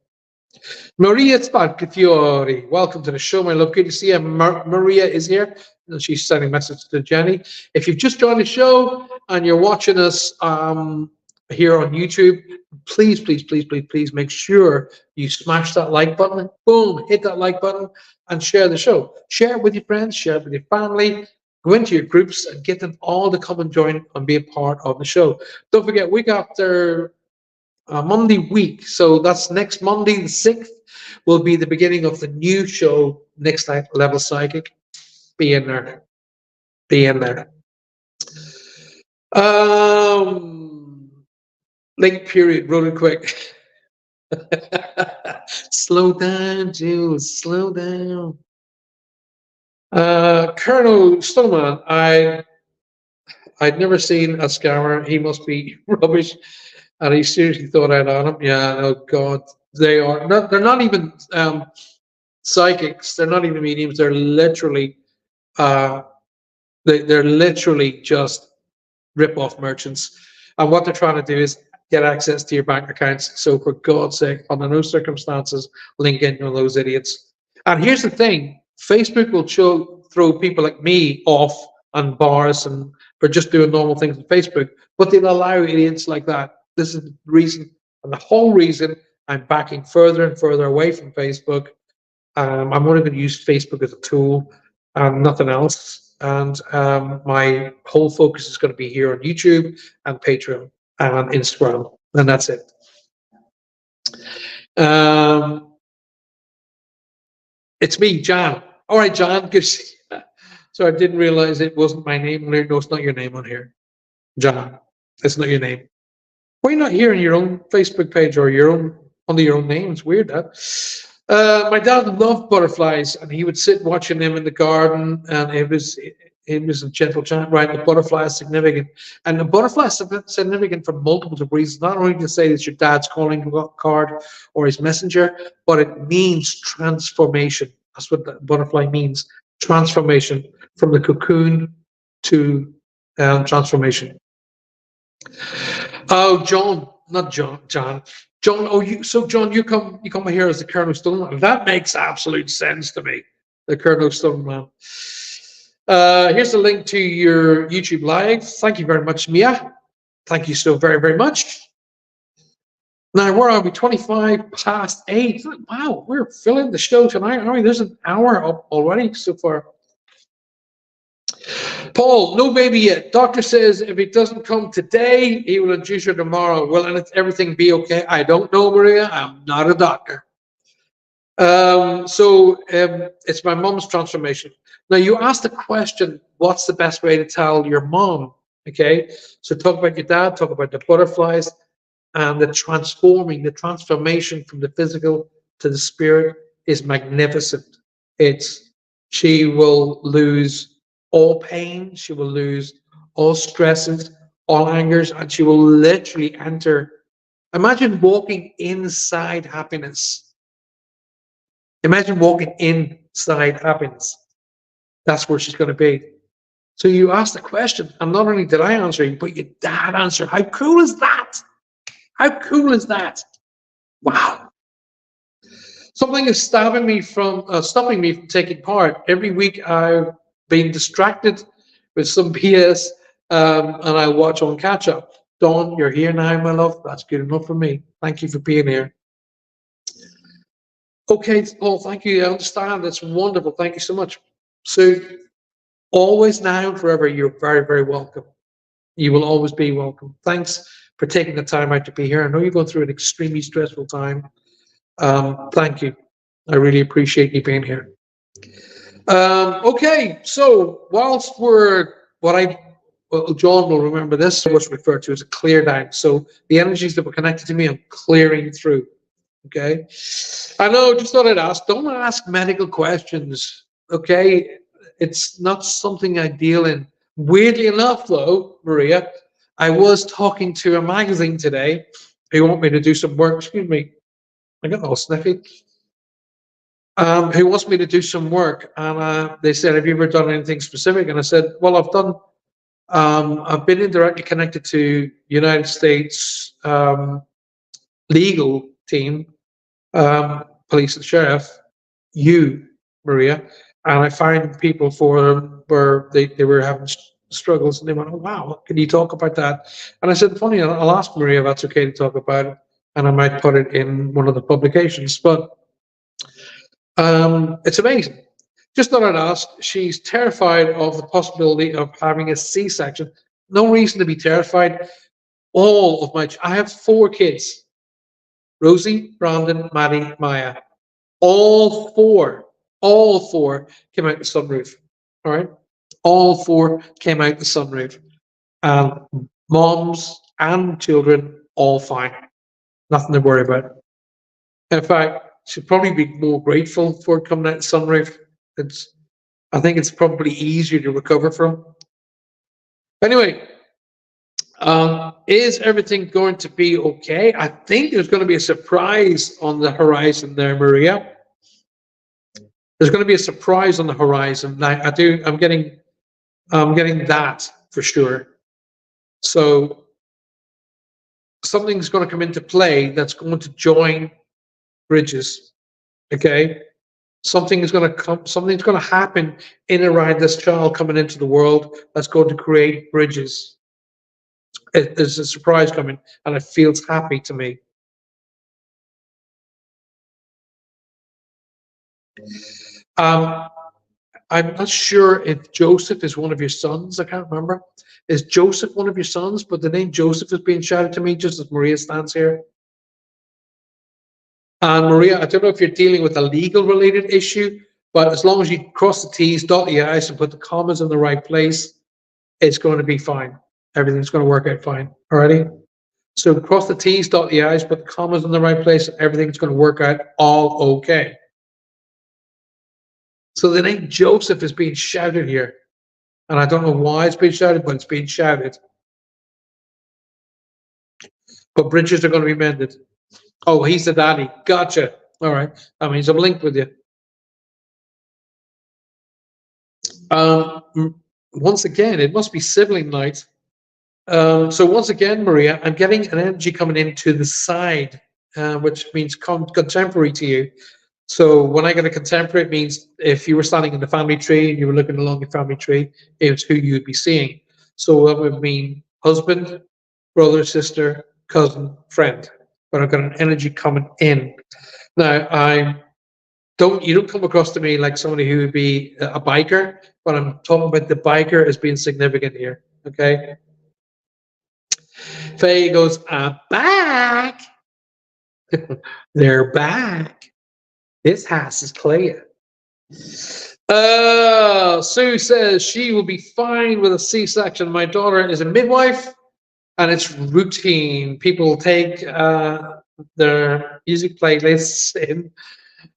Maria Sparcafiori, welcome to the show, my love. Good to see you. Maria is here. She's sending a message to Jenny. If you've just joined the show and you're watching us here on YouTube, please make sure you smash that like button. Boom, hit that like button and share the show. Share it with your friends, share it with your family, go into your groups and get them all to come and join and be a part of the show. Don't forget, we got their Monday week. So that's next Monday, the 6th, will be the beginning of the new show, Next Level Psychic. Be in there. Be in there. Link period, really quick. Slow down, Jules. Slow down. Colonel Stillman, I'd never seen a scammer. He must be rubbish. And he seriously thought I'd on him. Yeah, oh God. They're not even psychics, they're not even mediums, they're literally they're literally just rip-off merchants. And what they're trying to do is get access to your bank accounts. So for God's sake, under no circumstances, link in with those idiots. And here's the thing, Facebook will throw people like me off on bars and for just doing normal things on Facebook, but they'll allow idiots like that. This is the reason, and the whole reason I'm backing further and further away from Facebook, I'm only going to use Facebook as a tool and nothing else. And my whole focus is going to be here on YouTube and Patreon and Instagram, and that's it. It's me, John. All right, John. Good. So I didn't realize it wasn't my name. No, it's not your name on here, John. It's not your name. Why are you not here on your own Facebook page or your own under your own name? It's weird that. My dad loved butterflies, and he would sit watching them in the garden, and it was a gentle chant. Right, the butterfly is significant, and the butterfly is significant for multiple reasons. Not only to say it's your dad's calling card or his messenger, but it means transformation. That's what the butterfly means: transformation from the cocoon to transformation. Oh, John, not John. John. Oh, John, you come here as the Colonel Stoneman. That makes absolute sense to me. The Colonel Stoneman. Here's the link to your YouTube live. Thank you very much, Mia. Thank you so very, very much. Now, where are we? 8:25. Wow, we're filling the show tonight, aren't we? There's an hour up already so far. Paul, no baby yet. Doctor says if it doesn't come today, he will induce her tomorrow. Will everything be okay? I don't know, Maria. I'm not a doctor. It's my mom's transformation. Now, you asked the question, what's the best way to tell your mom? Okay, so talk about your dad, talk about the butterflies, and the transformation from the physical to the spirit is magnificent. She will lose all pain, she will lose all stresses, all angers, and she will literally enter. Imagine walking inside happiness. Imagine walking inside happiness. That's where she's going to be. So you asked the question, and not only did I answer you, but your dad answered. How cool is that? How cool is that? Wow. Something is stopping me from taking part. Every week I've been distracted with some BS, and I watch on catch up. Dawn, you're here now, my love. That's good enough for me. Thank you for being here. Okay, Paul, thank you. I understand. That's wonderful. Thank you so much. So, always now and forever, you're very, very welcome. You will always be welcome. Thanks for taking the time out to be here. I know you're going through an extremely stressful time. Thank you. I really appreciate you being here. Okay, so whilst John will remember this, what's referred to as a clear down. So the energies that were connected to me, I'm clearing through. Okay, I know. Just thought I'd ask. Don't ask medical questions. Okay, it's not something I deal in. Weirdly enough, though, Maria, I was talking to a magazine today who want me to do some work. Excuse me, I got all sniffy. Who wants me to do some work, and they said, "Have you ever done anything specific?" And I said, "Well, I've done. I've been indirectly connected to United States legal team, police and sheriff, you, Maria, and I find people for them where they were having struggles, and they went, oh, wow, can you talk about that?" And I said, funny, I'll ask Maria if that's okay to talk about it, and I might put it in one of the publications, but it's amazing. Just thought I'd ask, she's terrified of the possibility of having a C-section. No reason to be terrified. I have 4 kids. Rosie, Brandon, Maddie, Maya. All four came out the sunroof. All right? All 4 came out the sunroof. Moms and children, all fine. Nothing to worry about. In fact, she'd probably be more grateful for it coming out the sunroof. I think it's probably easier to recover from. Anyway, is everything going to be okay? I think there's going to be a surprise on the horizon there, Maria. There's going to be a surprise on the horizon. I'm getting that for sure. So something's going to come into play that's going to join bridges. Okay? Something's going to happen in and around this child coming into the world that's going to create bridges. There's a surprise coming, and it feels happy to me. Um, I'm not sure if Joseph is one of your sons. I can't remember. Is Joseph one of your sons? But the name Joseph is being shouted to me just as Maria stands here. And Maria, I don't know if you're dealing with a legal related issue, but as long as you cross the T's, dot the I's, and put the commas in the right place, it's going to be fine. Everything's going to work out fine. Alrighty? So cross the T's, dot the I's, put the commas in the right place, and everything's going to work out all okay. So the name Joseph is being shouted here. And I don't know why it's being shouted, but it's being shouted. But bridges are going to be mended. Oh, he's the daddy. Gotcha. All right. That means I'm linked with you. Once again, it must be sibling night. So once again, Maria, I'm getting an energy coming into the side, which means contemporary to you. So when I get a contemporary, it means if you were standing in the family tree and you were looking along your family tree, it's who you'd be seeing. So that would mean husband, brother, sister, cousin, friend. But I've got an energy coming in. Now, you don't come across to me like somebody who would be a biker, but I'm talking about the biker as being significant here. Okay. Faye goes, I'm back. They're back. This house is clear. Sue says she will be fine with a C-section. My daughter is a midwife, and it's routine. People take their music playlists in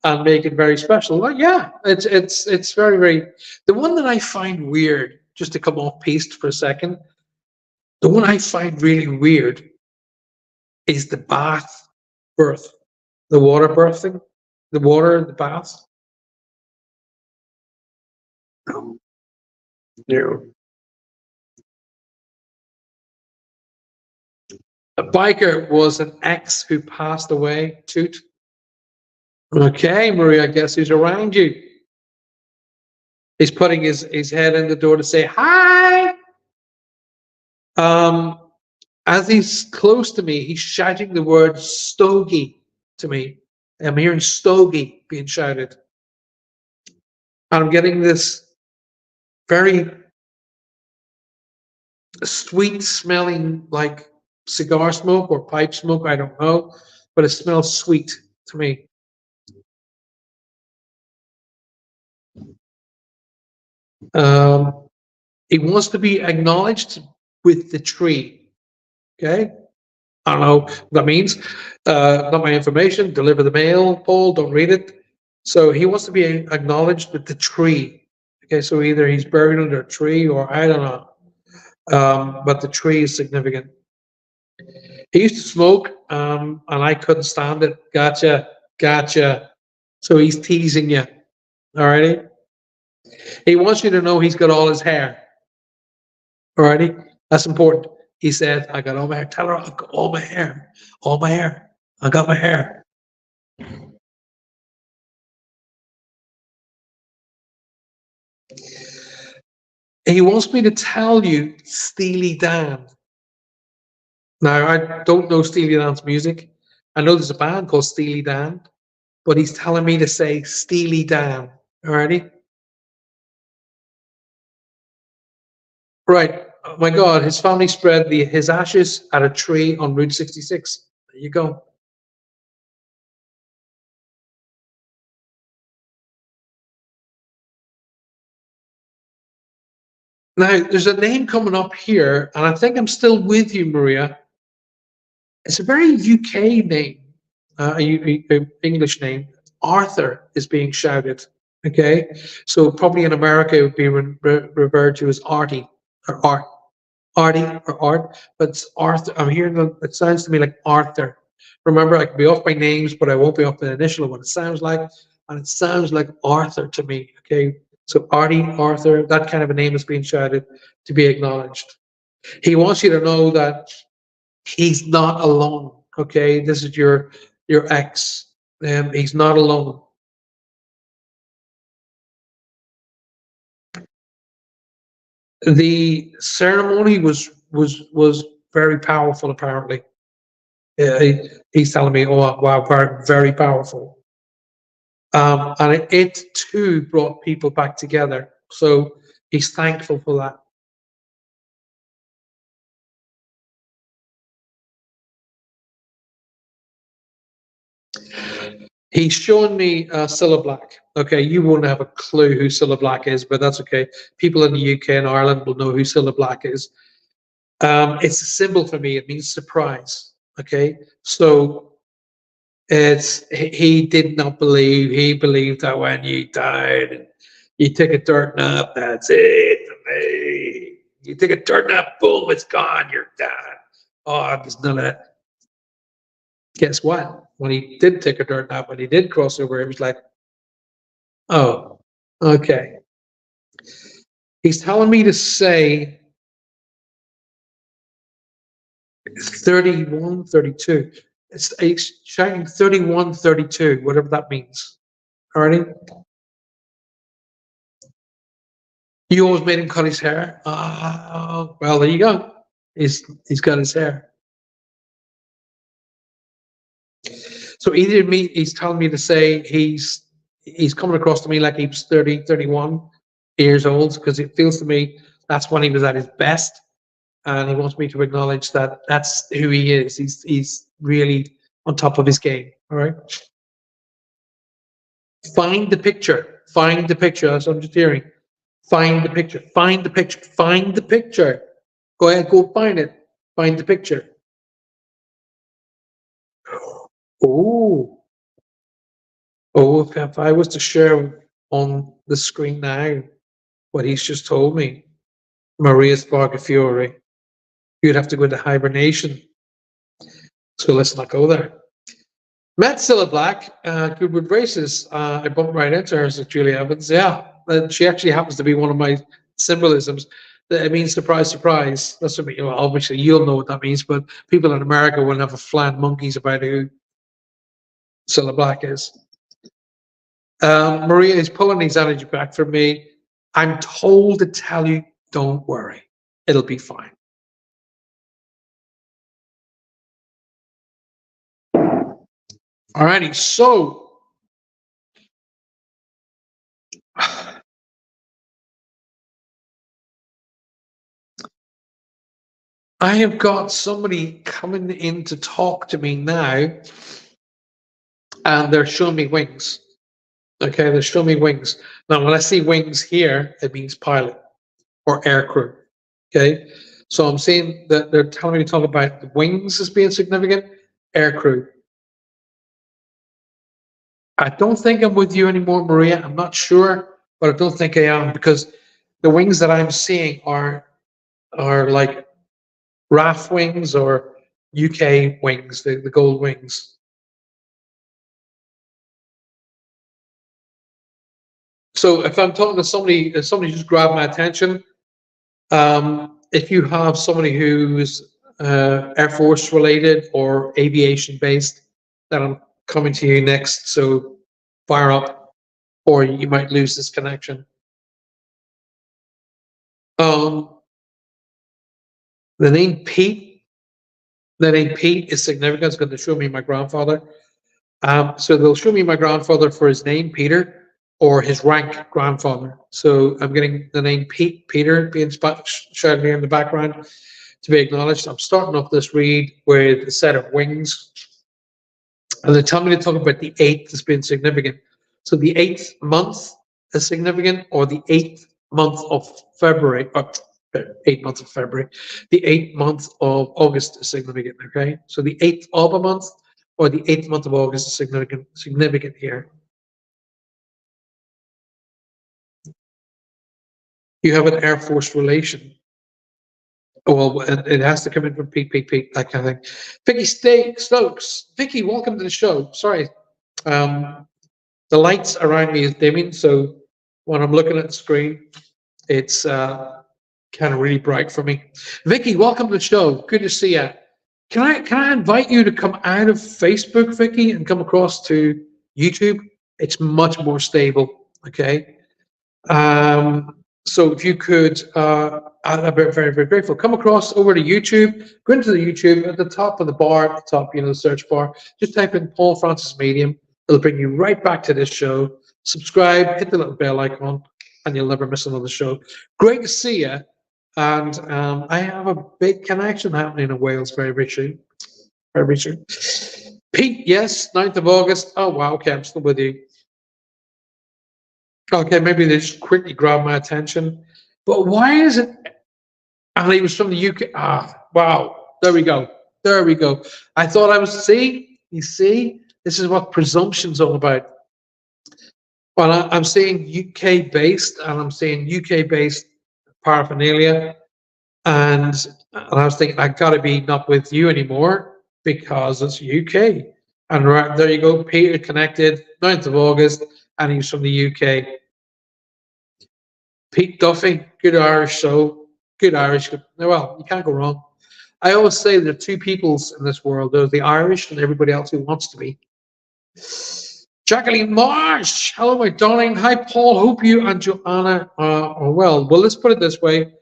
and make it very special. Well, yeah, it's very, very. The one that I find weird, just to come off piste for a second, the one I find really weird is the bath birth, the water birthing, the water in the bath. No. A biker was an ex who passed away. Toot. Okay, Maria, guess who's around you? He's putting his head in the door to say hi. As he's close to me, he's shouting the word stogie to me. I'm hearing stogie being shouted. And I'm getting this very sweet smelling, like cigar smoke or pipe smoke, I don't know, but it smells sweet to me. He wants to be acknowledged with the tree. Okay? I don't know what that means. Not my information. Deliver the mail, Paul. Don't read it. So he wants to be acknowledged with the tree. Okay, so either he's buried under a tree or I don't know. But the tree is significant. He used to smoke, and I couldn't stand it. Gotcha. So he's teasing you. Alrighty. He wants you to know he's got all his hair. Alrighty. That's important. He said, I got all my hair. Tell her I got all my hair. All my hair. I got my hair. He wants me to tell you Steely Dan. Now, I don't know Steely Dan's music. I know there's a band called Steely Dan, but he's telling me to say Steely Dan. Alrighty? Right. Oh my God, his family spread his ashes at a tree on Route 66. There you go. Now, there's a name coming up here, and I think I'm still with you, Maria. It's a very UK name, English name. Arthur is being shouted. Okay, so probably in America it would be referred to as Artie or Art, Artie or Art, but it's Arthur. I'm hearing it sounds to me like Arthur. Remember, I can be off by names, but I won't be off the initial of what it sounds like, and it sounds like Arthur to me. Okay, so Artie, Arthur, that kind of a name is being shouted to be acknowledged. He wants you to know that he's not alone. Okay, this is your ex. He's not alone. The ceremony was very powerful. Apparently, he's telling me, "Oh wow, very, very powerful." And it too brought people back together. So he's thankful for that. He's shown me Cilla Black. Okay, you won't have a clue who Cilla Black is, but that's okay. People in the UK and Ireland will know who Cilla Black is. It's a symbol for me. It means surprise. Okay, so he did not believe. He believed that when you died, you take a dirt nap. That's it for me. You take a dirt nap, boom, it's gone. You're done. Oh, there's none of that. Guess what? When he did take a dirt nap, when he did cross over, he was like, oh, okay. He's telling me to say 31, 32. It's shouting 31, 32, whatever that means. Alrighty? You always made him cut his hair? Oh, well, there you go. He's got his hair. So either me, he's telling me to say he's coming across to me like he's 30, 31 years old, because it feels to me that's when he was at his best, and he wants me to acknowledge that that's who he is. He's really on top of his game. All right. Find the picture. Find the picture. That's what I'm just hearing. Find the picture. Find the picture. Find the picture. Go ahead. Go find it. Find the picture. Oh, if I was to share on the screen now what he's just told me, Maria Spargafiore, you'd have to go into hibernation. So let's not go there. Met Cilla Black, Goodwood Braces. I bumped right into her, said Julie Evans. Yeah, she actually happens to be one of my symbolisms. It means surprise, surprise. That's what well, obviously you'll know what that means, but people in America will never flan monkeys about who Cilla Black is. Maria is pulling his energy back from me. I'm told to tell you, don't worry. It'll be fine. Alrighty, so I have got somebody coming in to talk to me now, and they're showing me wings. Okay, they're showing me wings. Now, when I see wings here, it means pilot or aircrew. Okay, so I'm saying that they're telling me to talk about the wings as being significant, aircrew. I don't think I'm with you anymore, Maria. I'm not sure, but I don't think I am, because the wings that I'm seeing are like RAF wings or UK wings, the gold wings. So if I'm talking to somebody, if somebody just grabbed my attention, if you have somebody who's Air Force related or aviation based, then I'm coming to you next. So fire up, or you might lose this connection. The name Pete, is significant. It's going to show me my grandfather. So they'll show me my grandfather for his name, Peter, or his rank, grandfather. So I'm getting the name Peter being shouted here in the background to be acknowledged. I'm starting off this read with a set of wings. And they tell me to talk about the 8th as being significant. So the 8th month is significant, or the 8th month of February, or 8th month of February, the 8th month of August is significant, okay? So the 8th of a month or the 8th month of August is significant here. You have an Air Force relation. Well, it has to come in from Pete, that kind of thing. Vicky Stokes. Vicky, welcome to the show. Sorry. The lights around me is dimming, so when I'm looking at the screen, it's kind of really bright for me. Vicky, welcome to the show. Good to see you. Can I invite you to come out of Facebook, Vicky, and come across to YouTube? It's much more stable. Okay. So if you could, I'm very, very grateful. Come across over to YouTube. Go into the YouTube at the top of the bar, at the top, the search bar. Just type in Paul Francis Medium. It'll bring you right back to this show. Subscribe, hit the little bell icon, and you'll never miss another show. Great to see you. And I have a big connection happening in Wales very soon. Very soon. Pete, yes, 9th of August. Oh, wow. Okay, I'm still with you. Okay, maybe they just quickly grabbed my attention. But why is it? And he was from the UK. Ah, wow. There we go. There we go. I thought I was, you see, this is what presumption's all about. Well, I'm saying UK based, and I'm saying UK based paraphernalia. And I was thinking, I got to be not with you anymore because it's UK. And right there you go, Peter connected, 9th of August, and he's from the UK. Pete Duffy, good Irish show, good Irish. Well, you can't go wrong. I always say there are two peoples in this world. There's the Irish and everybody else who wants to be. Jacqueline Marsh, hello, my darling. Hi, Paul. Hope you and Joanna are well. Well, let's put it this way.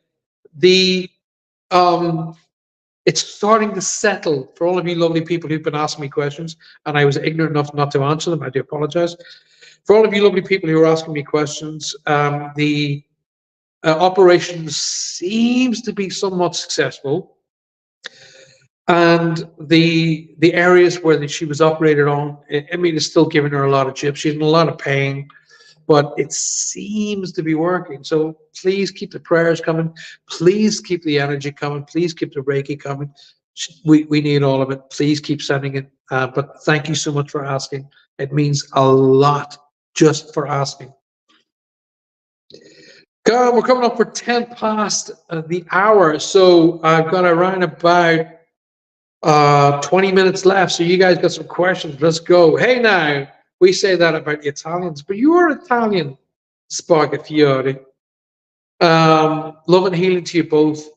It's starting to settle for all of you lovely people who've been asking me questions, and I was ignorant enough not to answer them. I do apologize. For all of you lovely people who are asking me questions, the operation seems to be somewhat successful, and the areas where she was operated on, I mean, it's still giving her a lot of chips. She's in a lot of pain, but it seems to be working. So please keep the prayers coming. Please keep the energy coming. Please keep the Reiki coming. We need all of it. Please keep sending it. But thank you so much for asking. It means a lot just for asking. God, we're coming up for 10 past the hour. So I've got around about 20 minutes left. So you guys got some questions. Let's go. Hey now. We say that about the Italians, but you are Italian, Sparga Fiore. Love and healing to you both.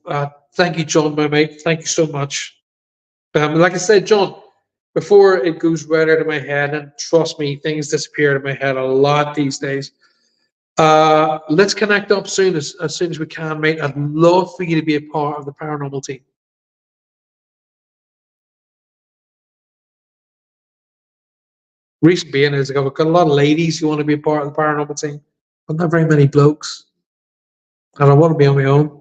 Thank you, John, my mate. Thank you so much. Like I said, John, before it goes right out of my head, and trust me, things disappear out of my head a lot these days. Let's connect up soon as soon as we can, mate. I'd love for you to be a part of the paranormal team. Reason being is I've got a lot of ladies who want to be a part of the paranormal team, but not very many blokes. And I want to be on my own.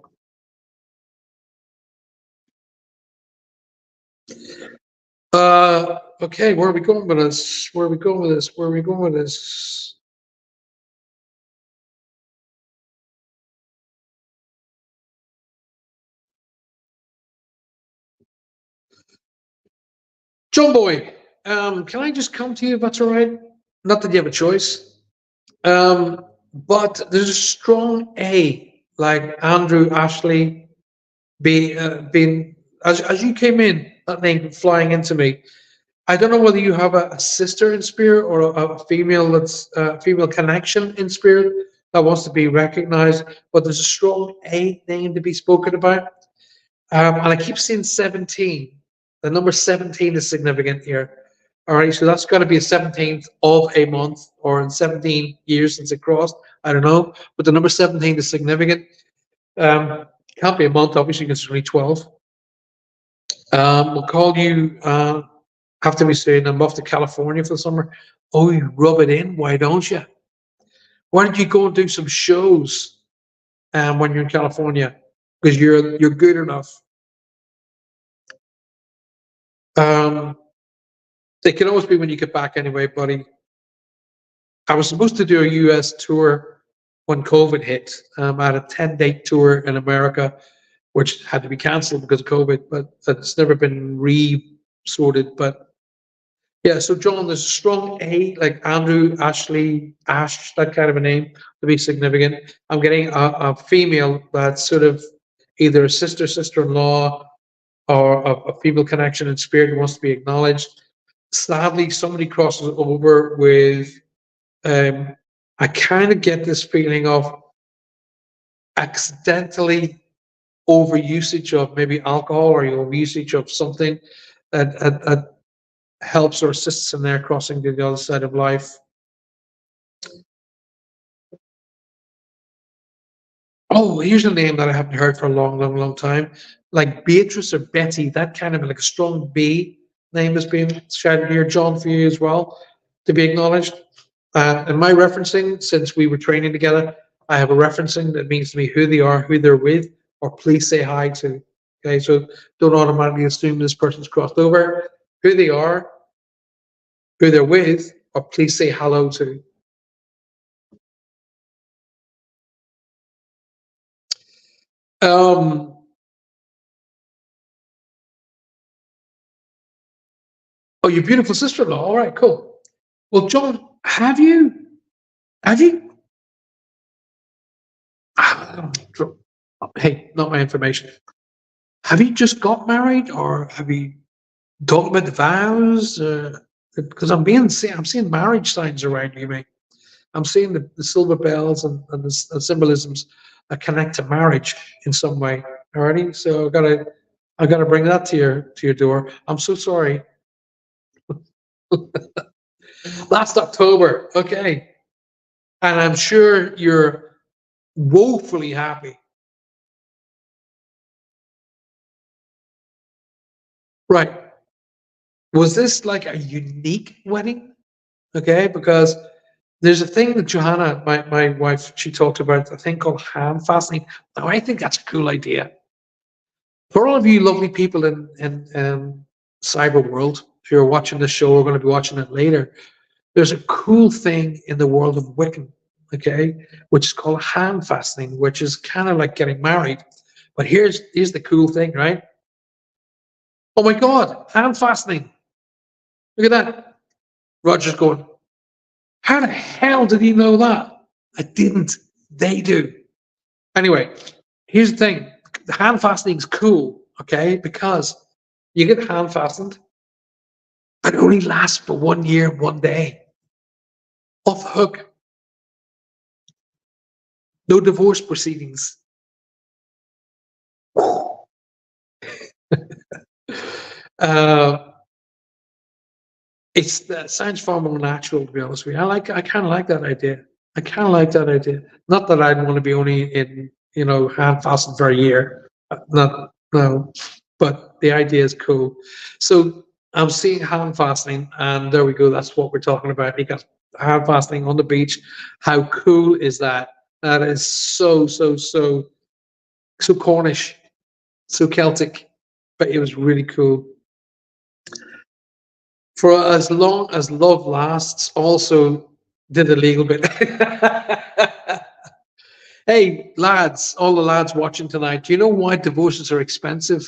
Okay, where are we going with this? Where are we going with this? Where are we going with this? John Boy, can I just come to you if that's all right? Not that you have a choice. But there's a strong A, like Andrew, Ashley, being as you came in, that name flying into me. I don't know whether you have a sister in spirit or a female that's female connection in spirit that wants to be recognized, but there's a strong A name to be spoken about. And I keep seeing 17. The number 17 is significant here. All right, so that's got to be a 17th of a month, or in 17 years since it crossed. I don't know, but the number 17 is significant. Can't be a month, obviously, because it's only 12. We'll call you after we say I'm off to California for the summer. Oh, you rub it in, why don't you? Why don't you go and do some shows when you're in California? Because you're good enough. It can always be when you get back anyway, buddy. I was supposed to do a US tour when COVID hit. I had a 10-date tour in America, which had to be cancelled because of COVID, but it's never been re-sorted. But yeah, so John, there's a strong A, like Andrew, Ashley, Ash, that kind of a name to be significant. I'm getting a female that's sort of either a sister, sister-in-law, or a female connection in spirit who wants to be acknowledged. Sadly, somebody crosses over with, I kind of get this feeling of accidentally overusage of maybe alcohol or overusage of something that helps or assists in their crossing to the other side of life. Oh, here's a name that I haven't heard for a long time. Like Beatrice or Betty, that kind of like a strong B name is being shouted here. John, for you as well. to be acknowledged. And my referencing, since we were training together, I have a referencing that means to me who they are, who they're with, or please say hi to. Okay, so don't automatically assume this person's crossed over. Who they are, who they're with, or please say hello to. Oh, your beautiful sister-in-law. All right, cool. Well, John, have you, hey, not my information. Have you just got married, or have you talked about the vows? Because I'm seeing marriage signs around you, mate. I'm seeing the silver bells and the symbolisms that connect to marriage in some way. Alrighty, so I gotta bring that to your door. I'm so sorry. Last October, okay, and I'm sure you're woefully happy. Right. Was this like a unique wedding? Okay, because there's a thing that Johanna, my wife, she talked about, a thing called hand fastening. Now, I think that's a cool idea. For all of you lovely people in cyber world, if you're watching this show, we're going to be watching it later. There's a cool thing in the world of Wiccan, okay, which is called hand fastening, which is kind of like getting married. But here's the cool thing, right? Oh my God, hand fastening. Look at that. Roger's going, how the hell did he know that? I didn't. They do. Anyway, here's the thing. The hand fastening is cool, okay? Because you get hand fastened, but it only lasts for 1 year, 1 day. Off the hook. No divorce proceedings. uh, it sounds far more natural, to be honest with you. I kind of like that idea. I kind of like that idea. Not that I'd want to be only in, hand fastened for a year. Not, no, but the idea is cool. So I'm seeing hand fastening, and there we go. That's what we're talking about. You got hand fastening on the beach. How cool is that? That is so Cornish, so Celtic, but it was really cool. For as long as love lasts, also did the legal bit. Hey, lads, all the lads watching tonight, do you know why divorces are expensive?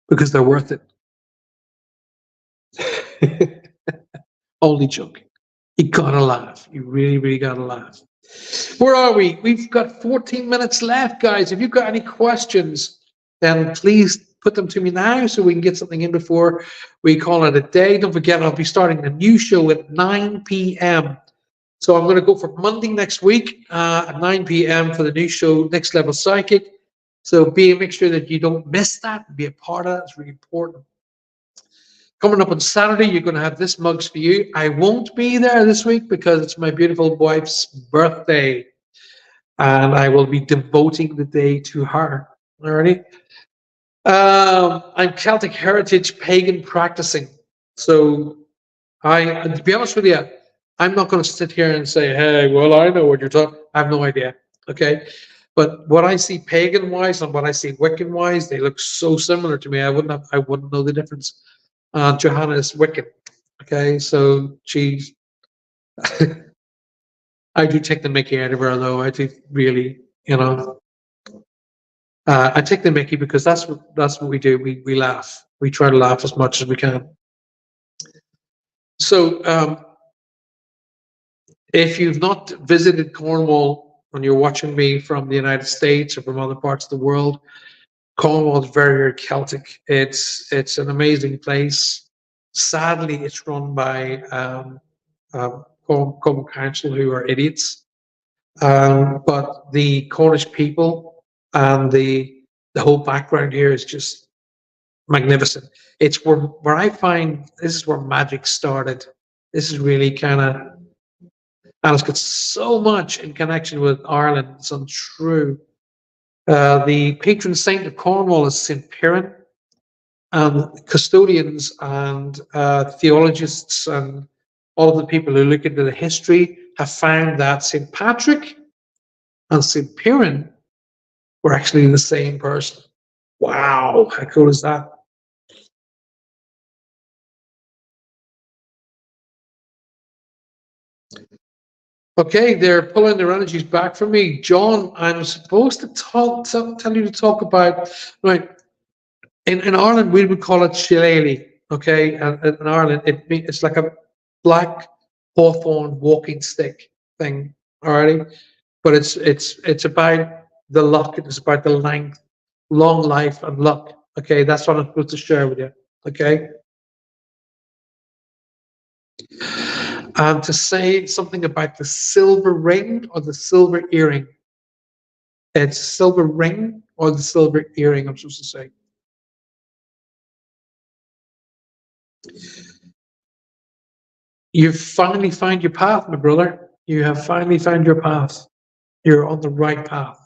Because they're worth it. Only joking. You gotta laugh. You really, really gotta laugh. Where are we? We've got 14 minutes left, guys. If you've got any questions, then please put them to me now so we can get something in before we call it a day. Don't forget, I'll be starting a new show at 9 p.m. So I'm going to go for Monday next week at 9 p.m. for the new show, Next Level Psychic. So make sure that you don't miss that. Be a part of that. It's really important. Coming up on Saturday, you're going to have this mugs for you. I won't be there this week because it's my beautiful wife's birthday, and I will be devoting the day to her. Alrighty. I'm Celtic heritage pagan practicing. So to be honest with you, I'm not going to sit here and say, hey, well, I know what you're talking. I have no idea. Okay. But what I see pagan wise and what I see Wiccan wise, they look so similar to me. I wouldn't know the difference. Johanna is Wiccan. Okay. So she's, I do take the mickey out of her, though. I do really, I take the mickey because that's what we do. We laugh. We try to laugh as much as we can. So if you've not visited Cornwall and you're watching me from the United States or from other parts of the world, Cornwall is very, very Celtic. It's an amazing place. Sadly, it's run by Cornwall Council, who are idiots. But the Cornish people and the whole background here is just magnificent. It's where I find this is where magic started. This is really kind of, and it's got so much in connection with Ireland. It's untrue. The patron saint of Cornwall is St. Piran. and custodians and theologists and all of the people who look into the history have found that St. Patrick and St. Piran were actually the same person. Wow, how cool is that? Okay, they're pulling their energies back from me. John, I'm supposed to tell you to talk about, right, in Ireland, we would call it shillelagh, okay? And in Ireland, it's like a black hawthorn walking stick thing, alrighty? But it's about the luck, it's about the length, long life and luck, okay? That's what I'm supposed to share with you, okay? And to say something about the silver ring or the silver earring. It's silver ring or the silver earring, I'm supposed to say. You've finally found your path, my brother. You have finally found your path. You're on the right path.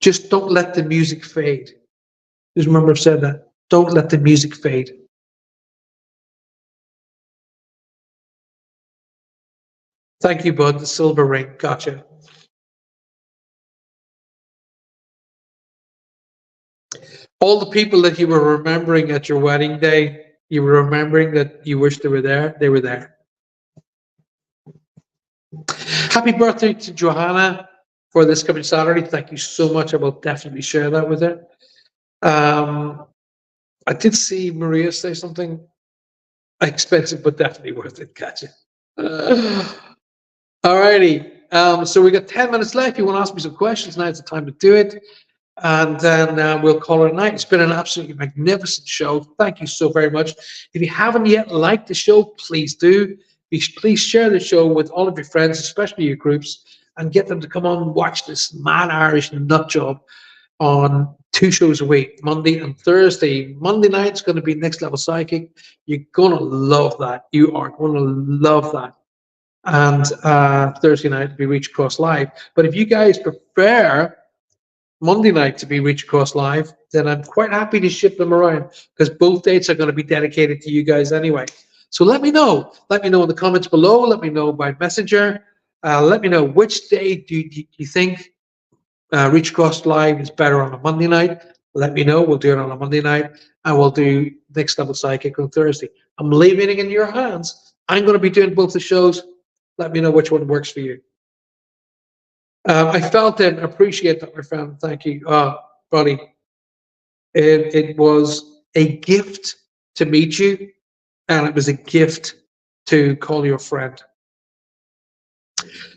Just don't let the music fade. Just remember I've said that. Don't let the music fade. Thank you, bud. The silver ring. Gotcha. All the people that you were remembering at your wedding day, you were remembering that you wish they were there, they were there. Happy birthday to Johanna for this coming Saturday. Thank you so much. I will definitely share that with her. I did see Maria say something expensive, but definitely worth it. Gotcha. All righty. So we got 10 minutes left. If you want to ask me some questions, now's the time to do it. And then we'll call it a night. It's been an absolutely magnificent show. Thank you so very much. If you haven't yet liked the show, please do. Please share the show with all of your friends, especially your groups, and get them to come on and watch this mad Irish nut job on 2 shows a week, Monday and Thursday. Monday night's going to be Next Level Psychic. You're going to love that. You are going to love that. And Thursday night will be Reach Across Live. But if you guys prefer Monday night to be Reach Across Live, then I'm quite happy to ship them around because both dates are going to be dedicated to you guys anyway. So let me know. Let me know in the comments below. Let me know by Messenger. Let me know which day do you think Reach Across Live is better on a Monday night. Let me know. We'll do it on a Monday night, and we'll do Next Level Psychic on Thursday. I'm leaving it in your hands. I'm going to be doing both the shows. Let me know which one works for you. I felt and appreciate that, my friend. Thank you, buddy. It was a gift to meet you, and it was a gift to call you a friend.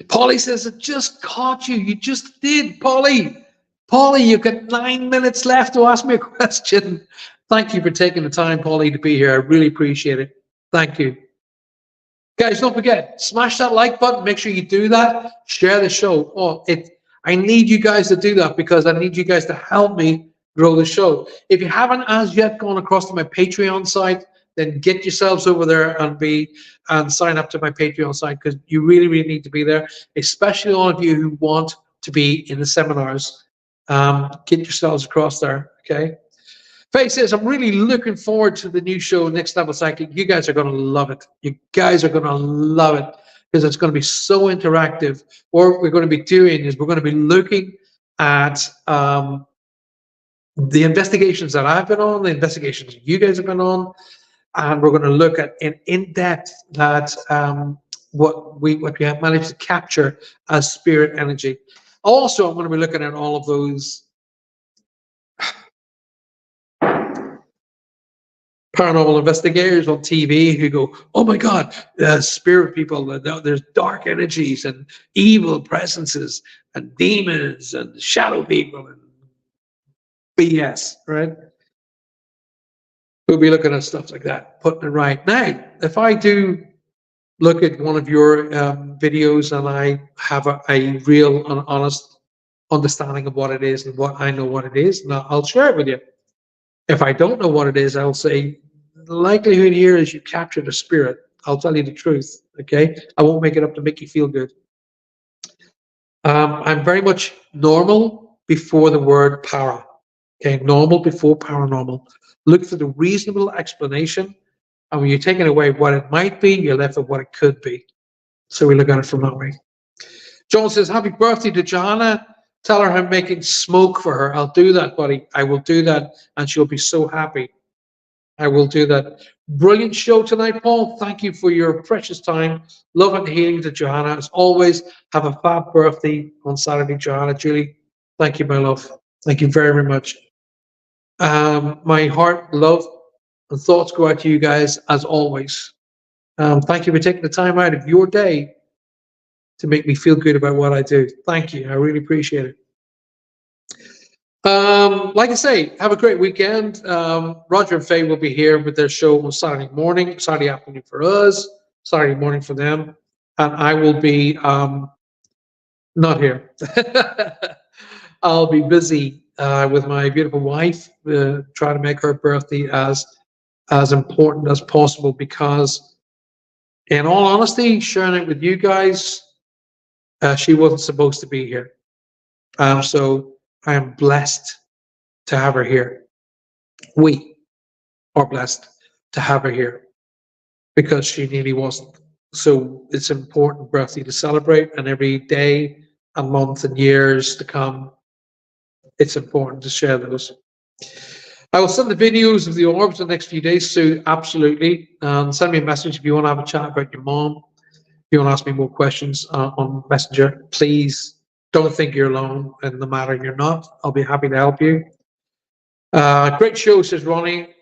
Polly says, it just caught you. You just did, Polly. Polly, you've got 9 minutes left to ask me a question. Thank you for taking the time, Polly, to be here. I really appreciate it. Thank you. Guys, don't forget, smash that like button. Make sure you do that. Share the show. I need you guys to do that because I need you guys to help me grow the show. If you haven't as yet gone across to my Patreon site, then get yourselves over there and sign up to my Patreon site because you really, really need to be there, especially all of you who want to be in the seminars. Get yourselves across there, okay? Faye says, I'm really looking forward to the new show, Next Level Psychic. You guys are going to love it. You guys are going to love it because it's going to be so interactive. What we're going to be doing is we're going to be looking at the investigations that I've been on, the investigations you guys have been on, and we're going to look at in depth that what we have managed to capture as spirit energy. Also, I'm going to be looking at all of those paranormal investigators on TV who go, oh my God, spirit people, there's dark energies and evil presences and demons and shadow people and BS, right? We'll be looking at stuff like that, putting it right. Now, if I do look at one of your videos and I have a real and honest understanding of what it is and what I know what it is, and I'll share it with you. If I don't know what it is, I'll say, the likelihood here is you captured a spirit. I'll tell you the truth, okay? I won't make it up to make you feel good. I'm very much normal before the word para. Okay, normal before paranormal. Look for the reasonable explanation, and when you're taking away what it might be, you're left with what it could be. So we look at it from that way. John says, happy birthday to Johanna. Tell her I'm making smoke for her. I'll do that, buddy. I will do that, and she'll be so happy. I will do that. Brilliant show tonight, Paul. Thank you for your precious time. Love and healing to Johanna. As always, have a fab birthday on Saturday, Johanna. Julie, thank you, my love. Thank you very, very much. My heart, love, and thoughts go out to you guys as always. Thank you for taking the time out of your day to make me feel good about what I do. Thank you. I really appreciate it. Like I say, have a great weekend. Roger and Faye will be here with their show on Saturday morning, Saturday afternoon for us, Saturday morning for them, and I will be not here. I'll be busy with my beautiful wife, trying to make her birthday as important as possible, because in all honesty, sharing it with you guys, she wasn't supposed to be here. So I am blessed to have her here. We are blessed to have her here because she nearly wasn't. So it's an important birthday to celebrate, and every day and month and years to come, it's important to share those. I will send the videos of the orbs in the next few days, Sue, absolutely. Send me a message if you want to have a chat about your mom. If you want to ask me more questions on Messenger, please don't think you're alone, and no matter you're not, I'll be happy to help you. Great show, says Ronnie.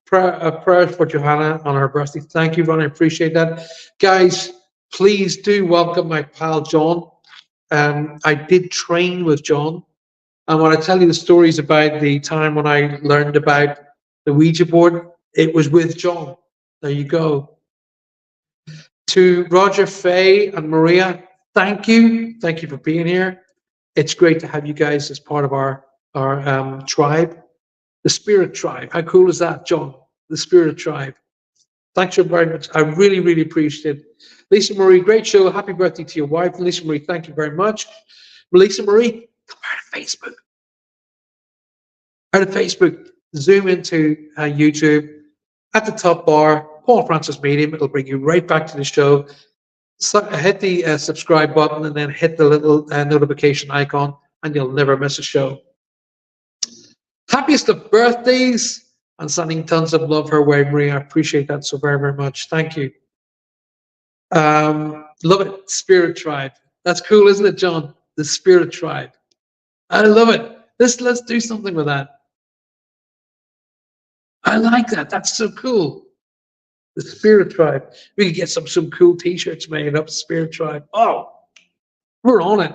Prayers for Johanna on her birthday. Thank you, Ronnie. I appreciate that. Guys, please do welcome my pal John. I did train with John. And when I tell you the stories about the time when I learned about the Ouija board, it was with John. There you go. To Roger, Faye, and Maria, thank you. Thank you for being here. It's great to have you guys as part of our tribe, the Spirit Tribe. How cool is that, John? The Spirit Tribe. Thanks so very much. I really, really appreciate it. Lisa Marie, great show. Happy birthday to your wife. Lisa Marie, thank you very much. Lisa Marie, come out of Facebook. Out of Facebook, zoom into YouTube. At the top bar, Paul Francis Medium. It'll bring you right back to the show. So hit the subscribe button and then hit the little notification icon, and you'll never miss a show. Happiest of birthdays, and sending tons of love her way, Maria. I appreciate that so very, very much. Thank you. Love it. Spirit Tribe. That's cool, isn't it, John? The Spirit Tribe. I love it. Let's do something with that. I like that. That's so cool. The Spirit Tribe. We could get some cool T-shirts made up. Spirit Tribe. Oh, we're on it.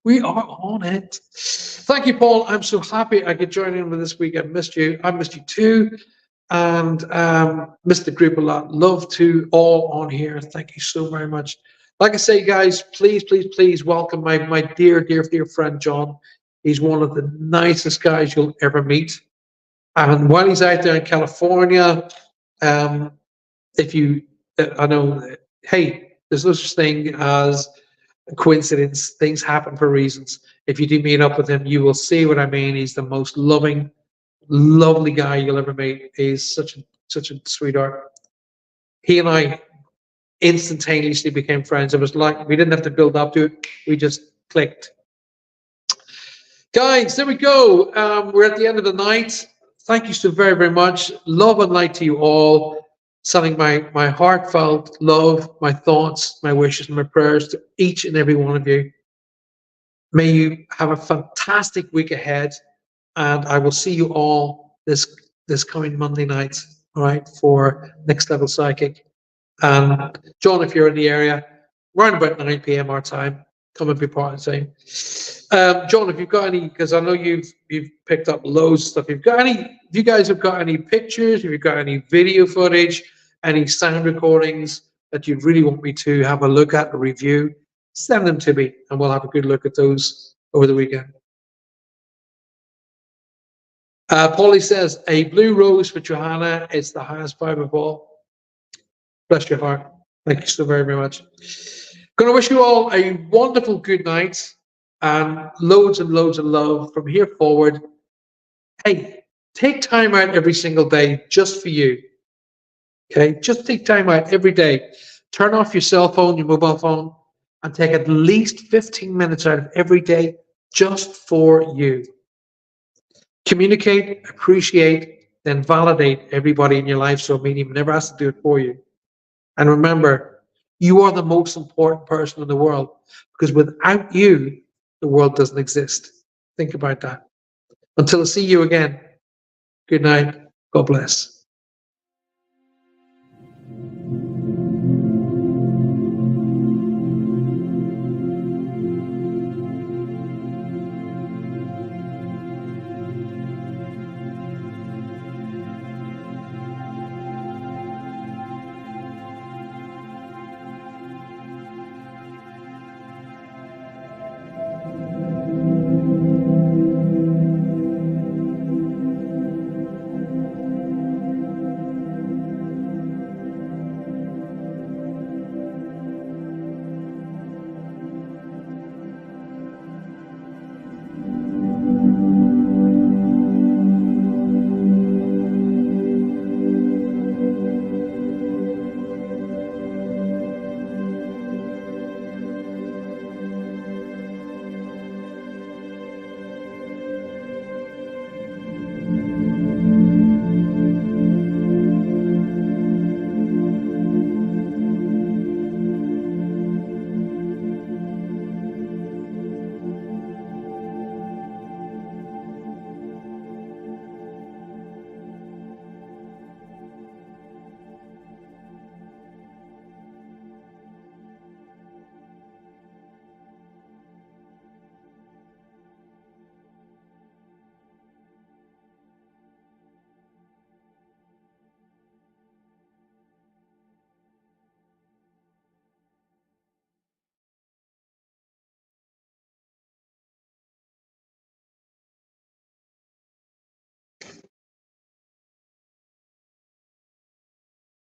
We are on it. Thank you, Paul. I'm so happy I could join in with this week. I missed you. I missed you too, and missed the group a lot. Love to all on here. Thank you so very much. Like I say, guys, please, please, please welcome my dear, dear, dear friend John. He's one of the nicest guys you'll ever meet. And while he's out there in California, if you, I know, hey, there's no such thing as a coincidence. Things happen for reasons. If you do meet up with him, you will see what I mean. He's the most loving, lovely guy you'll ever meet. He's such a sweetheart. He and I instantaneously became friends. It was like we didn't have to build up to it. We just clicked. Guys, there we go. We're at the end of the night. Thank you so very, very much. Love and light to you all. Sending my heartfelt love, my thoughts, my wishes, and my prayers to each and every one of you. May you have a fantastic week ahead, and I will see you all this coming Monday night, all right, for Next Level Psychic. And John, if you're in the area, around about 9 p.m. our time, come and be part of the team. John, if you've got any, because I know you've picked up loads of stuff. If you guys have got any pictures, if you've got any video footage, any sound recordings that you'd really want me to have a look at or review, send them to me, and we'll have a good look at those over the weekend. Paulie says, a blue rose for Johanna. It's the highest vibe of all. Bless your heart. Thank you so very, very much. Going to wish you all a wonderful good night and loads of love from here forward. Hey, take time out every single day just for you. Okay, just take time out every day. Turn off your cell phone, your mobile phone, and take at least 15 minutes out of every day just for you. Communicate, appreciate, then validate everybody in your life so a medium never has to do it for you. And remember, you are the most important person in the world because without you, the world doesn't exist. Think about that. Until I see you again, good night. God bless.